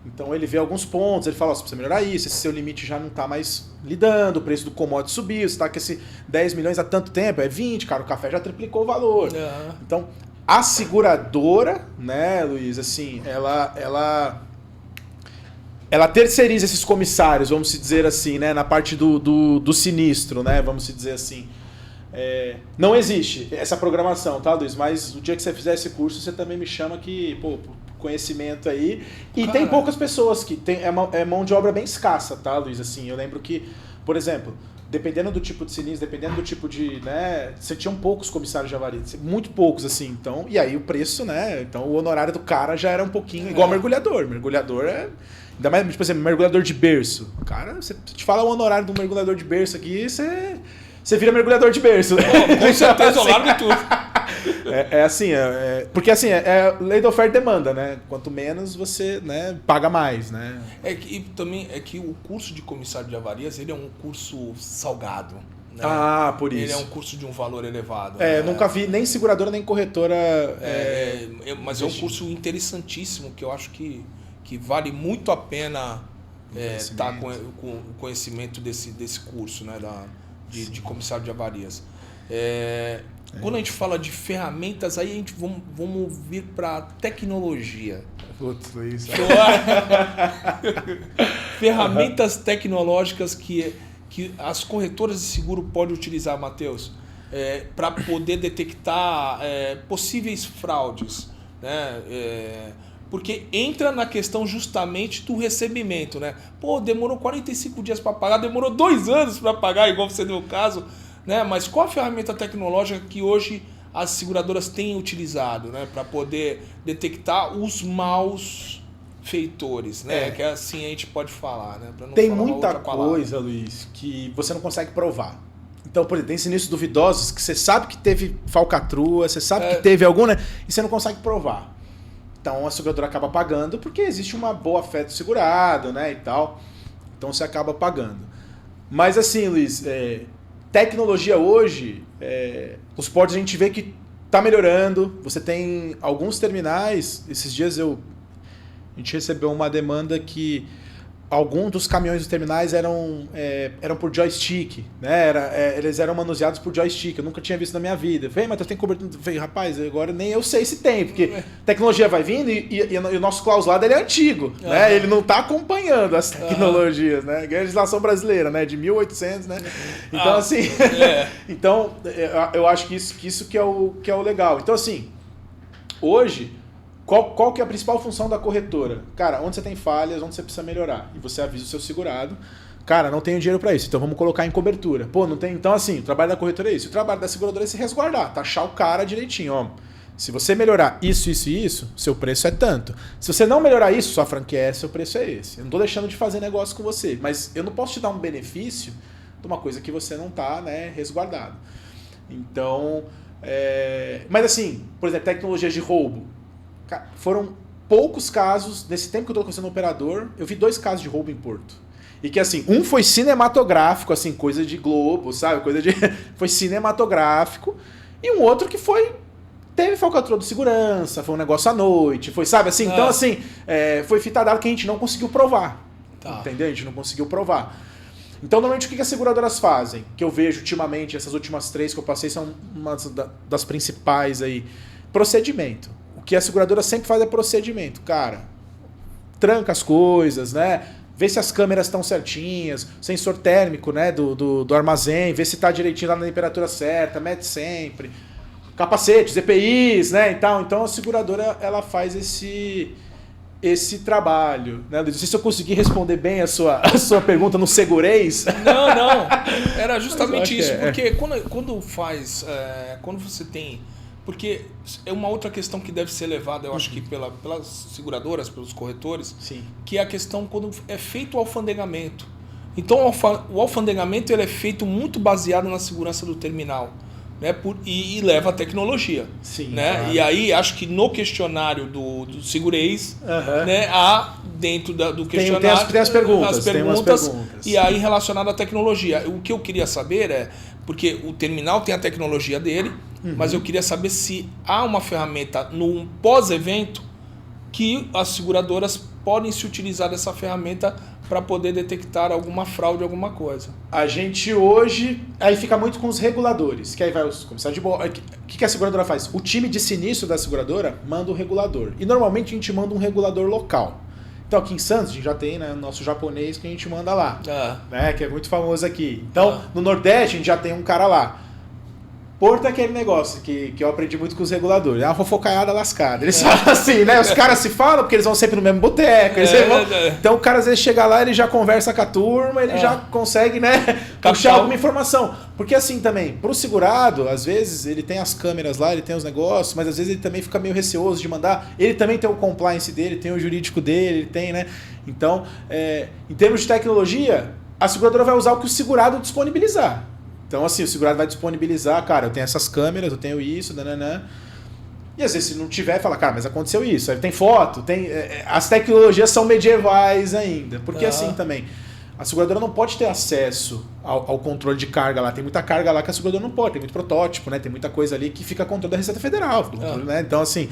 Então ele vê alguns pontos, ele fala, você precisa melhorar isso, esse seu limite já não está mais lidando, o preço do commodity subiu, você está com esse 10 milhões há tanto tempo, é 20, cara, o café já triplicou o valor. Então, a seguradora, né, Luiz, assim, ela terceiriza esses comissários, vamos dizer assim, né, na parte do sinistro, né, vamos dizer assim. Não existe essa programação, tá, Luiz? Mas o dia que você fizer esse curso, você também me chama que, pô, conhecimento aí. E tem poucas pessoas que tem é mão de obra bem escassa, tá, Luiz? Assim, eu lembro que, por exemplo, dependendo do tipo de sinistro, dependendo do tipo de, né, você tinha poucos comissários de avaria, muito poucos assim, então, e aí o preço, né, então o honorário do cara já era um pouquinho igual mergulhador. Mergulhador ainda mais, tipo assim, mergulhador de berço. Cara, você te fala o honorário do mergulhador de berço aqui, você vira mergulhador de berço. Com certeza, eu largo tudo. Porque assim, é lei da oferta e demanda, né? Quanto menos você, né, paga mais, né? Também é que o curso de comissário de avarias, ele é um curso salgado. Né? Por isso. Ele é um curso de um valor elevado. Nunca vi nem seguradora nem corretora. Mas é um curso interessantíssimo que eu acho que vale muito a pena estar com o conhecimento desse curso, né, de comissário de avarias. Quando a gente fala de ferramentas, aí a gente vamos vir para tecnologia. Putz, isso. Ferramentas tecnológicas que as corretoras de seguro podem utilizar, Matheus, para poder detectar possíveis fraudes, né? Porque entra na questão justamente do recebimento, né? Pô, demorou 45 dias para pagar, demorou 2 anos para pagar, igual você deu o caso. Né? Mas qual a ferramenta tecnológica que hoje as seguradoras têm utilizado, né, para poder detectar os maus feitores, né? Que assim a gente pode falar, né? Pra não tem falar muita coisa, Luiz, que você não consegue provar. Então, por exemplo, tem sinistros duvidosos que você sabe que teve falcatrua, você sabe que teve algum, né? E você não consegue provar. Então a seguradora acaba pagando porque existe uma boa fé do segurado, né, e tal. Então você acaba pagando. Mas assim, Luiz, tecnologia hoje, os portos a gente vê que está melhorando. Você tem alguns terminais. Esses dias a gente recebeu uma demanda que alguns dos caminhões dos terminais eram por joystick, né? Eles eram manuseados por joystick. Eu nunca tinha visto na minha vida. Falei, mas tem cobertura. Falei, rapaz, agora nem eu sei se tem, porque tecnologia vai vindo e o nosso clausulado ele é antigo, né? Ele não está acompanhando as tecnologias, né? A legislação brasileira, né? De 1800, né? Então, assim... então, eu acho que isso que é o legal. Então, assim, hoje... Qual que é a principal função da corretora? Cara, onde você tem falhas, onde você precisa melhorar. E você avisa o seu segurado. Cara, não tenho dinheiro para isso, então vamos colocar em cobertura. Pô, não tem... Então, assim, o trabalho da corretora é isso. O trabalho da seguradora é se resguardar, taxar o cara direitinho. Ó, se você melhorar isso, isso e isso, seu preço é tanto. Se você não melhorar isso, sua franquia é seu preço é esse. Eu não tô deixando de fazer negócio com você, mas eu não posso te dar um benefício de uma coisa que você não tá, né, resguardado. Então... Mas, assim, por exemplo, tecnologias de roubo. Foram poucos casos, nesse tempo que eu estou sendo operador, eu vi 2 casos de roubo em Porto. E que assim, um foi cinematográfico, assim, coisa de Globo, sabe? Foi cinematográfico. E um outro que foi Teve falcatrua do segurança, foi um negócio à noite, foi, sabe, assim, então assim, foi fita dada que a gente não conseguiu provar, entendeu? A gente não conseguiu provar. Então, normalmente, o que as seguradoras fazem? Que eu vejo ultimamente, essas últimas 3 que eu passei são uma das principais aí. Procedimento. O que a seguradora sempre faz é procedimento. Cara, tranca as coisas, né? Vê se as câmeras estão certinhas, sensor térmico, né, do armazém, vê se está direitinho lá na temperatura certa, mede sempre. Capacetes, EPIs, né, e tal. Então a seguradora ela faz esse trabalho, né? Não sei se eu consegui responder bem a sua pergunta no segureis. Não. Era justamente isso, porque quando você tem... Porque é uma outra questão que deve ser levada, eu acho que pelas seguradoras, pelos corretores, sim, que é a questão quando é feito o alfandegamento. Então o alfandegamento ele é feito muito baseado na segurança do terminal, né? E leva a tecnologia. Sim, né? Claro. E aí acho que no questionário do segureis, né, há dentro do questionário tem as perguntas, tem umas perguntas e aí relacionado à tecnologia. O que eu queria saber é, porque o terminal tem a tecnologia dele, mas eu queria saber se há uma ferramenta no pós-evento que as seguradoras podem se utilizar dessa ferramenta para poder detectar alguma fraude, alguma coisa. A gente hoje... Aí fica muito com os reguladores, que aí vai os comissários de bordo. O que a seguradora faz? O time de sinistro da seguradora manda um regulador. E normalmente a gente manda um regulador local. Então aqui em Santos a gente já tem, né, o nosso japonês que a gente manda lá, né, que é muito famoso aqui. Então no Nordeste a gente já tem um cara lá. Porto é aquele negócio que eu aprendi muito com os reguladores. É uma fofocaiada lascada. Eles falam assim, né? Os caras se falam porque eles vão sempre no mesmo boteco. Então o cara às vezes chega lá, ele já conversa com a turma, ele já consegue, né, puxar alguma informação. Porque assim também, pro segurado, às vezes ele tem as câmeras lá, ele tem os negócios, mas às vezes ele também fica meio receoso de mandar. Ele também tem o compliance dele, tem o jurídico dele, ele tem, né? Então, em termos de tecnologia, a seguradora vai usar o que o segurado disponibilizar. Então, assim, o segurado vai disponibilizar, cara, eu tenho essas câmeras, eu tenho isso, nananã. E às vezes se não tiver, fala, cara, mas aconteceu isso. Aí tem foto, tem... As tecnologias são medievais ainda. Porque assim também, a seguradora não pode ter acesso ao controle de carga lá. Tem muita carga lá que a seguradora não pode, tem muito protótipo, né? Tem muita coisa ali que fica a controle da Receita Federal. Né? Então, assim...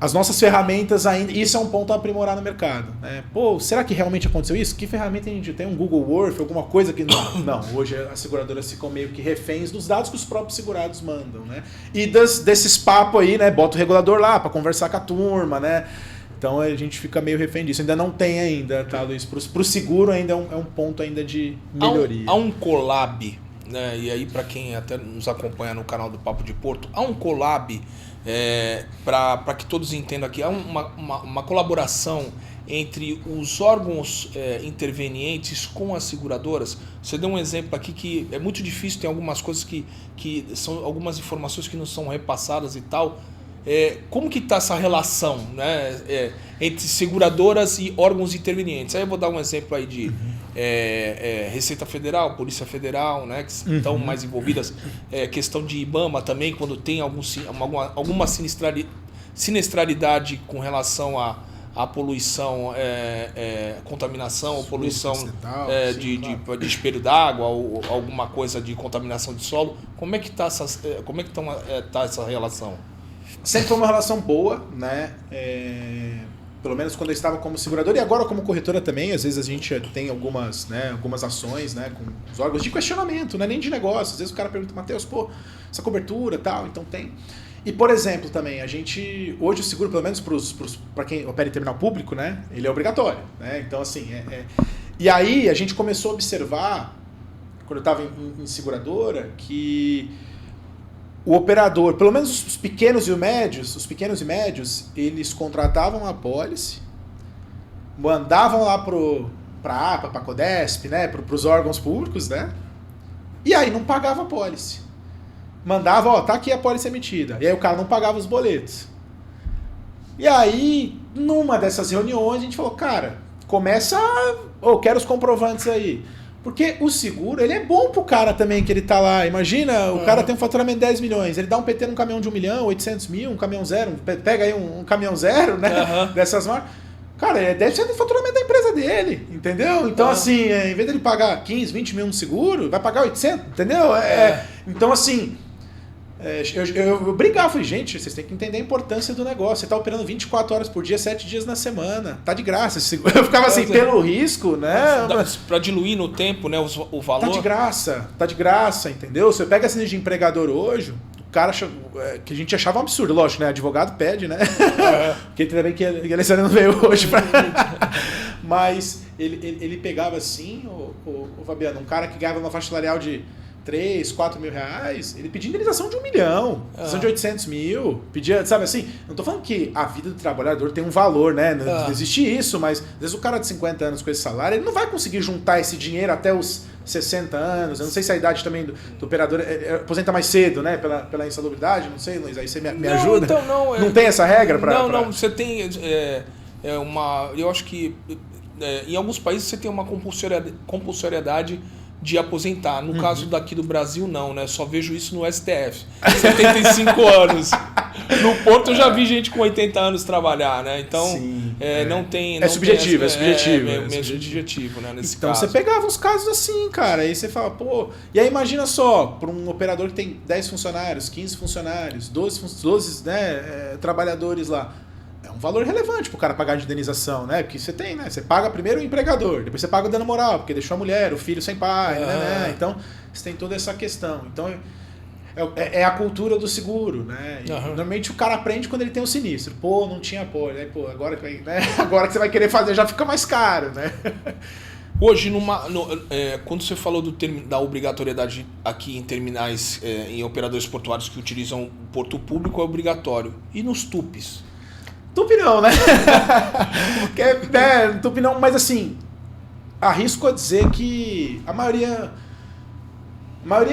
as nossas ferramentas ainda... Isso é um ponto a aprimorar no mercado. Né? Pô, será que realmente aconteceu isso? Que ferramenta a gente tem? Um Google Earth? Alguma coisa que... Não, hoje as seguradoras ficam meio que reféns dos dados que os próprios segurados mandam. Né? E desses papos aí, né? Bota o regulador lá para conversar com a turma, né? Então a gente fica meio refém disso. Ainda não tem ainda, tá, Luiz? Pro seguro ainda é um ponto ainda de melhoria. Há um collab, né? E aí para quem até nos acompanha no canal do Papo de Porto, há um collab... para que todos entendam aqui, há uma colaboração entre os órgãos intervenientes com as seguradoras. Você deu um exemplo aqui que é muito difícil, tem algumas coisas que são algumas informações que não são repassadas e tal. Como que está essa relação, né, entre seguradoras e órgãos intervenientes? Aí eu vou dar um exemplo aí de Receita Federal, Polícia Federal, né, que estão mais envolvidas, questão de IBAMA também, quando tem alguma sinistralidade com relação à poluição, contaminação ou poluição de espelho d'água ou alguma coisa de contaminação de solo. Como é que está essa relação? Sempre foi uma relação boa, né? Pelo menos quando eu estava como seguradora e agora como corretora também, às vezes a gente tem algumas ações, né, com os órgãos de questionamento, não é nem de negócio. Às vezes o cara pergunta, Matheus, pô, essa cobertura e tal, então tem. E, por exemplo, também, a gente, hoje o seguro, pelo menos para quem opera em terminal público, né, ele é obrigatório, né? Então, assim, E aí a gente começou a observar, quando eu estava em seguradora, que o operador, pelo menos os pequenos e médios, eles contratavam a apólice, mandavam lá para a APA, para a CODESP, né, para os órgãos públicos, né, e aí não pagava a apólice. Mandava, ó, tá aqui a apólice emitida. E aí o cara não pagava os boletos. E aí, numa dessas reuniões, a gente falou, cara, quero os comprovantes aí. Porque o seguro, ele é bom pro cara também que ele tá lá. Imagina, o cara tem um faturamento de 10 milhões, ele dá um PT num caminhão de 1 milhão, 800 mil, um caminhão zero, pega aí um caminhão zero, né, dessas marcas. Cara, deve ser do faturamento da empresa dele, entendeu? Então, assim, em vez dele pagar 15, 20 mil no seguro, vai pagar 800, entendeu? Então, assim, Eu brigava, falei, gente, vocês têm que entender a importância do negócio. Você tá operando 24 horas por dia, 7 dias na semana. Tá de graça. Eu ficava assim, pelo risco, né? Pra diluir no tempo, né, o valor. Tá de graça, entendeu? Você pega esse de empregador hoje, o cara que a gente achava um absurdo, lógico, né? Advogado pede, né? Porque também que a Alessandra não veio hoje pra... Mas ele pegava assim, o Fabiano, um cara que ganhava uma faixa salarial de 3, 4 mil reais, ele pedia indenização de 1 milhão, indenização de 800 mil, pedia, sabe assim, não tô falando que a vida do trabalhador tem um valor, né, não existe isso, mas às vezes o cara de 50 anos com esse salário, ele não vai conseguir juntar esse dinheiro até os 60 anos, eu não sei se a idade também do operador aposenta mais cedo, né, pela insalubridade, não sei, Luiz, aí você me ajuda? Então, não tem essa regra pra... Não, você tem eu acho que em alguns países você tem uma compulsoriedade de aposentar. No caso daqui do Brasil, não, né? Só vejo isso no STF. 75 anos. No Porto eu já vi gente com 80 anos trabalhar, né? Então, não tem... É subjetivo, é subjetivo, né? Nesse então, caso. você pegava uns casos assim, cara, aí você fala, pô... E aí imagina só, para um operador que tem 10 funcionários, 15 funcionários, 12 trabalhadores lá, é um valor relevante pro cara pagar de indenização, né? Porque você tem, né? Você paga primeiro o empregador, depois você paga o dano moral, porque deixou a mulher, o filho sem pai, né? Então, você tem toda essa questão. Então, é a cultura do seguro, né? E, normalmente o cara aprende quando ele tem um sinistro. Pô, não tinha apoio. Aí, pô, agora que você vai querer fazer já fica mais caro, né? Hoje, quando você falou da obrigatoriedade aqui em terminais, em operadores portuários que utilizam o porto público, é obrigatório. E nos TUPs? TUP não, né? TUP não, mas assim, arrisco a dizer que a maioria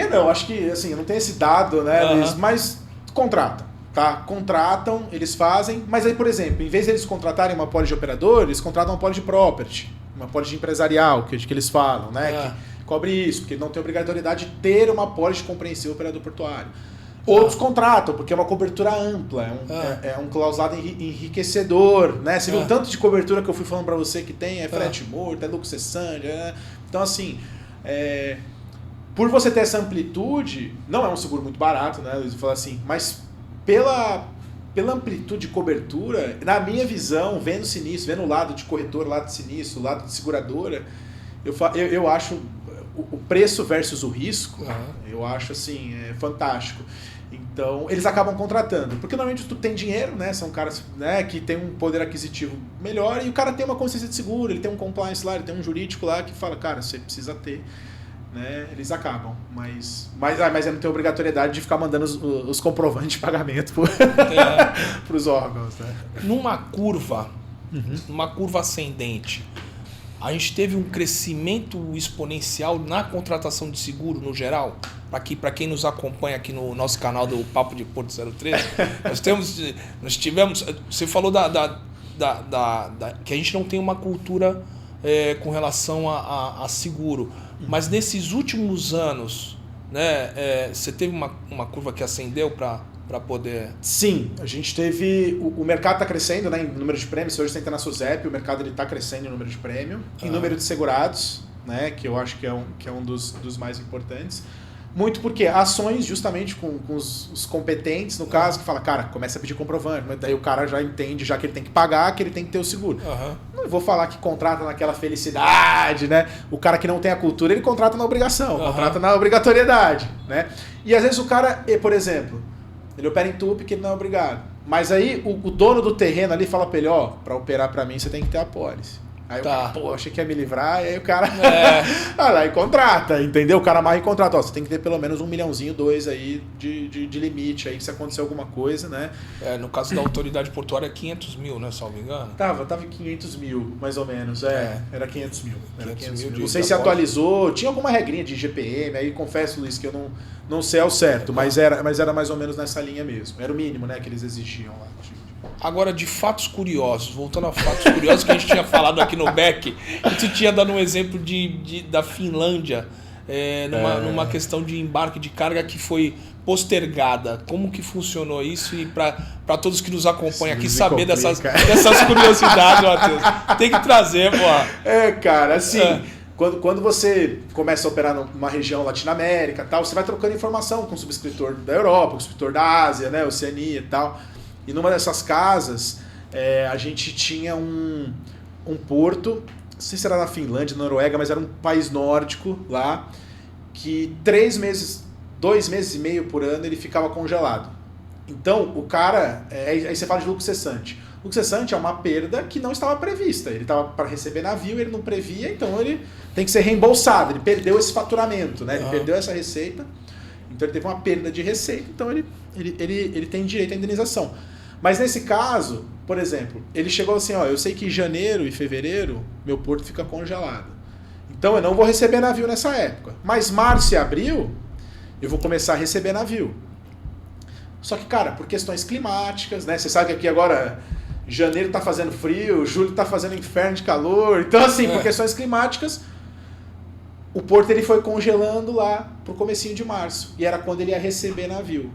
não, acho que assim, eu não tenho esse dado, né? Mas contratam, tá? Contratam, eles fazem, mas aí, por exemplo, em vez de eles contratarem uma pólice de operador, eles contratam uma pólice de property, uma pólice empresarial, que eles falam, né? Que cobre isso, porque não tem obrigatoriedade de ter uma pólice compreensiva operador portuário. Outros contratam, porque é uma cobertura ampla, é um clausulado enriquecedor, né? Você viu o tanto de cobertura que eu fui falando para você que tem, frete morto, é lucro cessante, Então, assim, por você ter essa amplitude, não é um seguro muito barato, né? Eu falo assim, mas pela amplitude de cobertura, na minha visão, vendo sinistro, vendo o lado de corretor, lado de sinistro, lado de seguradora, eu acho o preço versus o risco, eu acho assim, fantástico. Então, eles acabam contratando, porque normalmente tu tem dinheiro, né? São caras, né, que tem um poder aquisitivo melhor e o cara tem uma consciência de seguro, ele tem um compliance lá, ele tem um jurídico lá que fala, cara, você precisa ter, né? Eles acabam, mas não tem obrigatoriedade de ficar mandando os comprovantes de pagamento para os órgãos, né? Numa curva ascendente, a gente teve um crescimento exponencial na contratação de seguro no geral. Para quem nos acompanha aqui no nosso canal do Papo de Porto 03, nós tivemos... Você falou que a gente não tem uma cultura com relação a seguro. Mas nesses últimos anos, né, você teve uma curva que ascendeu para poder... Sim, a gente teve... O mercado está crescendo, né, em número de prêmios. Hoje você entra na SUSEP, o mercado está crescendo em número de prêmio. Em número de segurados, né, que eu acho que é um dos mais importantes. Muito porque ações justamente com os competentes, no caso, que fala, cara, começa a pedir comprovante, mas daí o cara já entende, já que ele tem que pagar, que ele tem que ter o seguro. Não vou falar que contrata naquela felicidade, né? O cara que não tem a cultura, ele contrata na obrigação, contrata na obrigatoriedade, né? E às vezes o cara, por exemplo, ele opera em TUP que ele não é obrigado. Mas aí o dono do terreno ali fala pra ele, para operar pra mim você tem que ter a pólice. Aí o cara, achei que ia me livrar, e aí o cara vai lá e contrata, entendeu? O cara amarra e contrata, você tem que ter pelo menos 1 milhãozinho, 2 aí de limite, aí se acontecer alguma coisa, né? No caso da autoridade portuária é 500 mil, né, salvo engano? Tava em 500 mil, mais ou menos, era 500 mil. Era 500 mil. Não sei se atualizou, tinha alguma regrinha de GPM, aí confesso, Luiz, que eu não sei ao certo, mas era mais ou menos nessa linha mesmo, era o mínimo, né, que eles exigiam lá. Agora, de fatos curiosos, voltando a fatos curiosos que a gente tinha falado aqui no BEC, e tu tinha dado um exemplo da Finlândia, numa questão de embarque de carga que foi postergada. Como que funcionou isso? E para todos que nos acompanham aqui saber dessas curiosidades, Matheus. Tem que trazer, pô. Cara, assim, Quando você começa a operar numa região Latinoamérica e tal, você vai trocando informação com o subscritor da Europa, com o subscritor da Ásia, né, Oceania e tal. E numa dessas casas, a gente tinha um porto, não sei se era na Finlândia, na Noruega, mas era um país nórdico lá, que 2 meses e meio por ano ele ficava congelado. Então, o cara, aí você fala de lucro cessante. O lucro cessante é uma perda que não estava prevista. Ele estava para receber navio, ele não previa, então ele tem que ser reembolsado. Ele perdeu esse faturamento, né? Ele perdeu essa receita, então ele teve uma perda de receita, então ele tem direito à indenização. Mas nesse caso, por exemplo, ele chegou assim, ó, eu sei que em janeiro e fevereiro meu porto fica congelado. Então eu não vou receber navio nessa época. Mas março e abril eu vou começar a receber navio. Só que, cara, por questões climáticas, né? Você sabe que aqui agora janeiro tá fazendo frio, julho tá fazendo inferno de calor. Então, assim, por questões climáticas, o porto ele foi congelando lá pro comecinho de março. E era quando ele ia receber navio.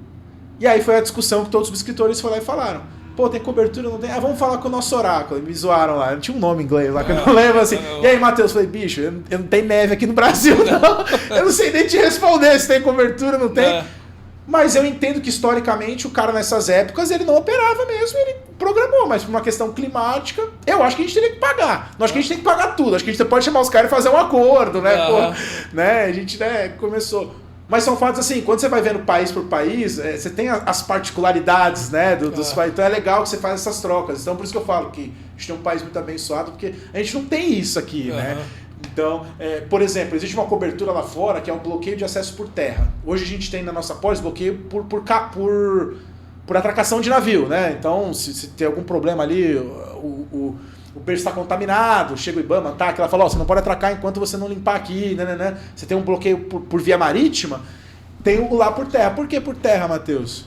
E aí foi a discussão que todos os subscritores foram lá e falaram. Pô, tem cobertura, não tem? Vamos falar com o nosso oráculo. Me zoaram lá. Tinha um nome em inglês lá que eu não lembro assim. E aí, Matheus, falei, bicho, eu não tenho neve aqui no Brasil, não. Eu não sei nem te responder se tem cobertura, não tem. Mas eu entendo que historicamente o cara nessas épocas ele não operava mesmo, ele programou, mas por uma questão climática, eu acho que a gente teria que pagar. Não acho que a gente tem que pagar tudo, acho que a gente pode chamar os caras e fazer um acordo, né? Pô, né? A gente começou. Mas são fatos assim, quando você vai vendo país por país, você tem as particularidades, né, dos países. Então é legal que você faz essas trocas. Então por isso que eu falo que a gente tem um país muito abençoado, porque a gente não tem isso aqui, né? Então, por exemplo, existe uma cobertura lá fora que é o bloqueio de acesso por terra. Hoje a gente tem na nossa pós bloqueio por atracação de navio, né? Então, se tem algum problema ali, o berço está contaminado, chega o IBAMA, tá? Que ela fala, você não pode atracar enquanto você não limpar aqui, né? Você tem um bloqueio por via marítima, tem o lá por terra. Por que por terra, Matheus?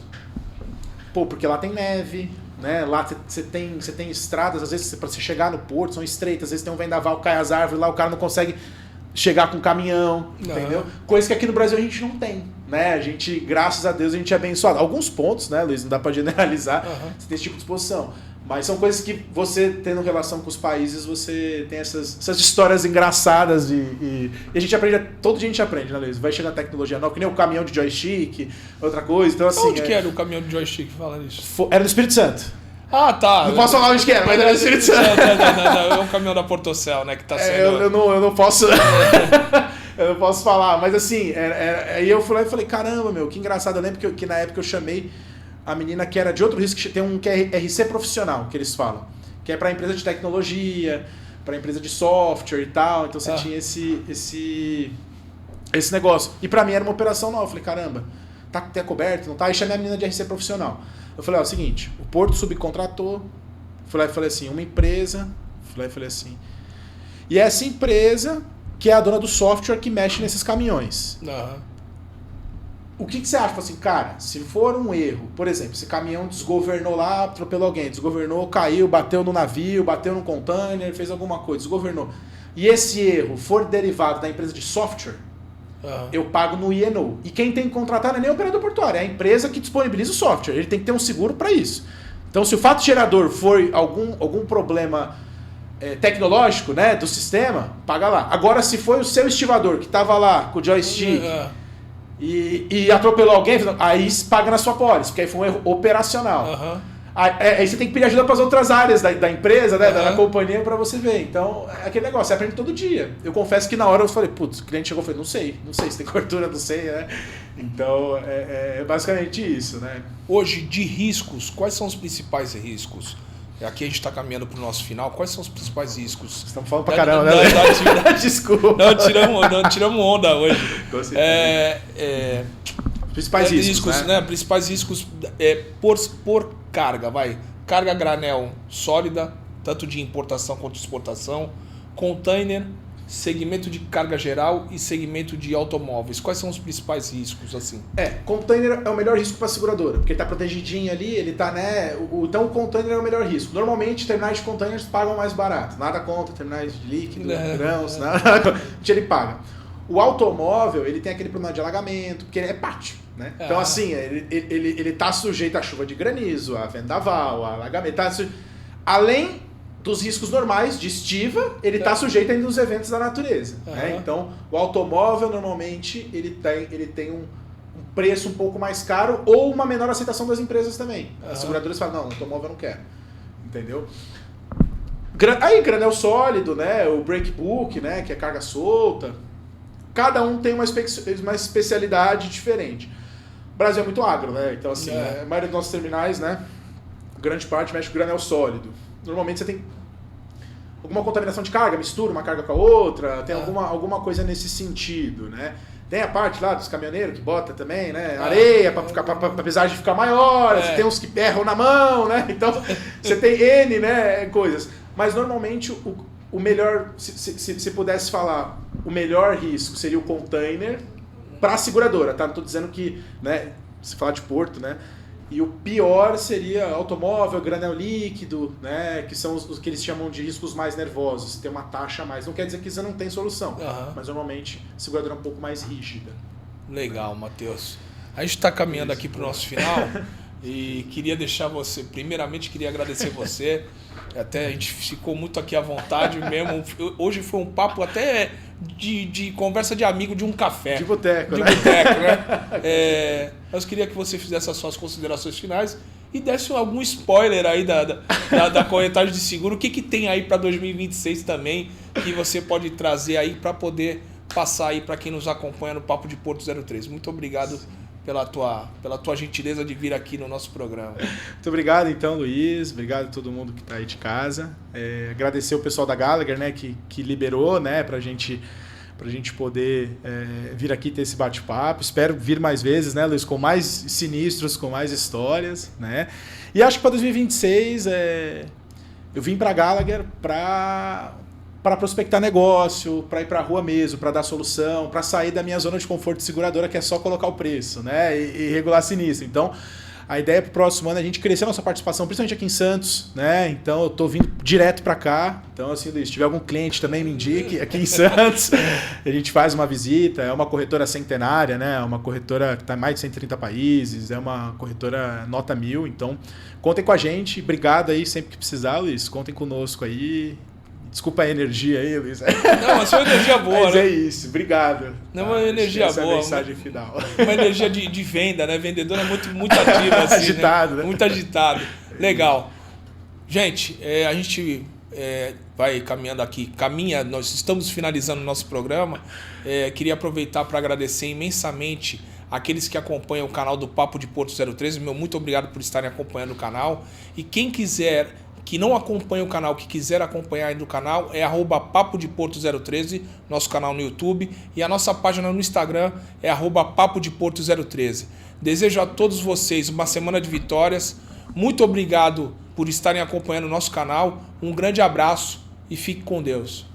Pô, porque lá tem neve, né? Lá você tem estradas, às vezes para você chegar no porto são estreitas, às vezes tem um vendaval, cai as árvores, lá o cara não consegue chegar com caminhão, entendeu? Coisa que aqui no Brasil a gente não tem, né? A gente, graças a Deus, a gente é abençoado. Alguns pontos, né, Luiz? Não dá para generalizar, você tem esse tipo de exposição. Mas são coisas que você, tendo relação com os países, você tem essas histórias engraçadas e a gente aprende, todo dia a gente aprende, né, Luiz? Vai chegando tecnologia nova, que nem o caminhão de joystick, outra coisa. Então, assim, onde que era o caminhão de joystick, fala isso? Era no Espírito Santo. Ah, tá. Não posso falar onde que era, mas era no Espírito Santo. Não, é um caminhão da Portocel, né, que tá sendo... Eu não posso... eu não posso falar, mas assim, aí eu fui lá e falei, caramba, meu, que engraçado. Eu lembro que na época eu chamei a menina que era de outro risco, que tem um que é RC profissional, que eles falam, que é para empresa de tecnologia, para empresa de software e tal, então você tinha esse negócio. E para mim era uma operação nova, eu falei, caramba, tá coberto, não tá? Aí chamei a menina de RC profissional. Eu falei, ó, é o seguinte, o Porto subcontratou, falei assim, uma empresa, falei assim, e essa empresa que é a dona do software que mexe nesses caminhões. O que você acha? Assim, cara, se for um erro, por exemplo, esse caminhão desgovernou lá, atropelou alguém, desgovernou, caiu, bateu no navio, bateu no container, fez alguma coisa, desgovernou. E esse erro for derivado da empresa de software, eu pago no I&O. E quem tem que contratar não é nem o operador portuário, é a empresa que disponibiliza o software. Ele tem que ter um seguro para isso. Então, se o fato gerador for algum problema tecnológico, né, do sistema, paga lá. Agora, se foi o seu estivador que estava lá com o joystick... E atropelou alguém, aí paga na sua pólice, porque aí foi um erro operacional. Aí você tem que pedir ajuda para as outras áreas da empresa, né, da companhia, para você ver. Então, é aquele negócio, você aprende todo dia. Eu confesso que na hora eu falei, putz, o cliente chegou e falou, não sei se tem cobertura, não sei, né? Então, é basicamente isso, né? Hoje, de riscos, quais são os principais riscos? Aqui a gente está caminhando para o nosso final. Quais são os principais riscos? Estamos falando pra caramba, né? Desculpa. Não, tiramos onda hoje. Principais riscos, né? Principais riscos por carga, vai. Carga a granel sólida, tanto de importação quanto de exportação. Container, segmento de carga geral e segmento de automóveis. Quais são os principais riscos, assim? Container é o melhor risco para a seguradora, porque ele está protegidinho ali, ele está, né? Então o container é o melhor risco. Normalmente, terminais de containers pagam mais barato. Nada contra terminais de líquido, grãos, nada. Ele paga. O automóvel, ele tem aquele problema de alagamento, porque ele é pátio, né? Então, assim, ele está sujeito à chuva de granizo, a vendaval, a alagamento. Além dos riscos normais de estiva, ele está sujeito ainda aos eventos da natureza. Né? Então, o automóvel, normalmente, ele tem um preço um pouco mais caro ou uma menor aceitação das empresas também. As seguradoras falam, não, automóvel eu não quero. Entendeu? Aí, granel sólido, né? O breakbook, né? Que é carga solta. Cada um tem uma especialidade diferente. O Brasil é muito agro, né? Então, assim, a maioria dos nossos terminais, né? Grande parte mexe com granel sólido. Normalmente você tem alguma contaminação de carga, mistura uma carga com a outra, tem alguma coisa nesse sentido, né? Tem a parte lá dos caminhoneiros que bota também, né? Areia para a pesagem ficar maior, você tem uns que erram na mão, né? Então você tem N, né, coisas. Mas normalmente o melhor, se pudesse falar, o melhor risco seria o container para a seguradora, tá? Não estou dizendo que, né, se falar de porto, né? E o pior seria automóvel, granel líquido, né? Que são os que eles chamam de riscos mais nervosos. Tem uma taxa a mais. Não quer dizer que isso não tem solução, mas normalmente a seguradora é um pouco mais rígida. Legal, Matheus. A gente está caminhando aqui para o nosso final e queria deixar você... Primeiramente, queria agradecer você. Até a gente ficou muito aqui à vontade mesmo. Hoje foi um papo até de conversa de amigo, de um café. De boteco, né? De boteco, né? Mas queria que você fizesse as suas considerações finais e desse algum spoiler aí da corretagem de seguro. O que tem aí para 2026 também que você pode trazer aí para poder passar aí para quem nos acompanha no Papo de Porto 03. Muito obrigado pela tua gentileza de vir aqui no nosso programa. Muito obrigado então, Luiz. Obrigado a todo mundo que está aí de casa. Agradecer o pessoal da Gallagher, né, que liberou, né, pra gente poder vir aqui ter esse bate-papo. Espero vir mais vezes, né, Luiz, com mais sinistros, com mais histórias, né? E acho que para 2026 eu vim para a Gallagher para prospectar negócio, para ir para a rua mesmo, para dar solução, para sair da minha zona de conforto de seguradora, que é só colocar o preço, né, e regular sinistro. Então, a ideia para o próximo ano é a gente crescer a nossa participação, principalmente aqui em Santos, né? Então eu estou vindo direto para cá. Então, assim, Luiz, se tiver algum cliente também, me indique aqui em Santos. A gente faz uma visita. É uma corretora centenária, né? É uma corretora que está em mais de 130 países. É uma corretora nota 1000. Então, contem com a gente. Obrigado aí sempre que precisar, Luiz. Contem conosco aí. Desculpa a energia aí, Luiz. Não, mas foi uma energia boa, mas né? é isso, obrigado. Não, uma energia essa boa. É a mensagem final. Uma energia de venda, né? Vendedor é muito ativo, assim, agitado, né? Muito agitado. Legal. Gente, a gente vai caminhando aqui. Nós estamos finalizando o nosso programa. Queria aproveitar para agradecer imensamente aqueles que acompanham o canal do Papo de Porto 013. Meu muito obrigado por estarem acompanhando o canal. E quem quiser... que não acompanha o canal, que quiser acompanhar aí do canal, é @Papo de Porto 013, nosso canal no YouTube, e a nossa página no Instagram é @Papo de Porto 013. Desejo a todos vocês uma semana de vitórias. Muito obrigado por estarem acompanhando o nosso canal. Um grande abraço e fique com Deus.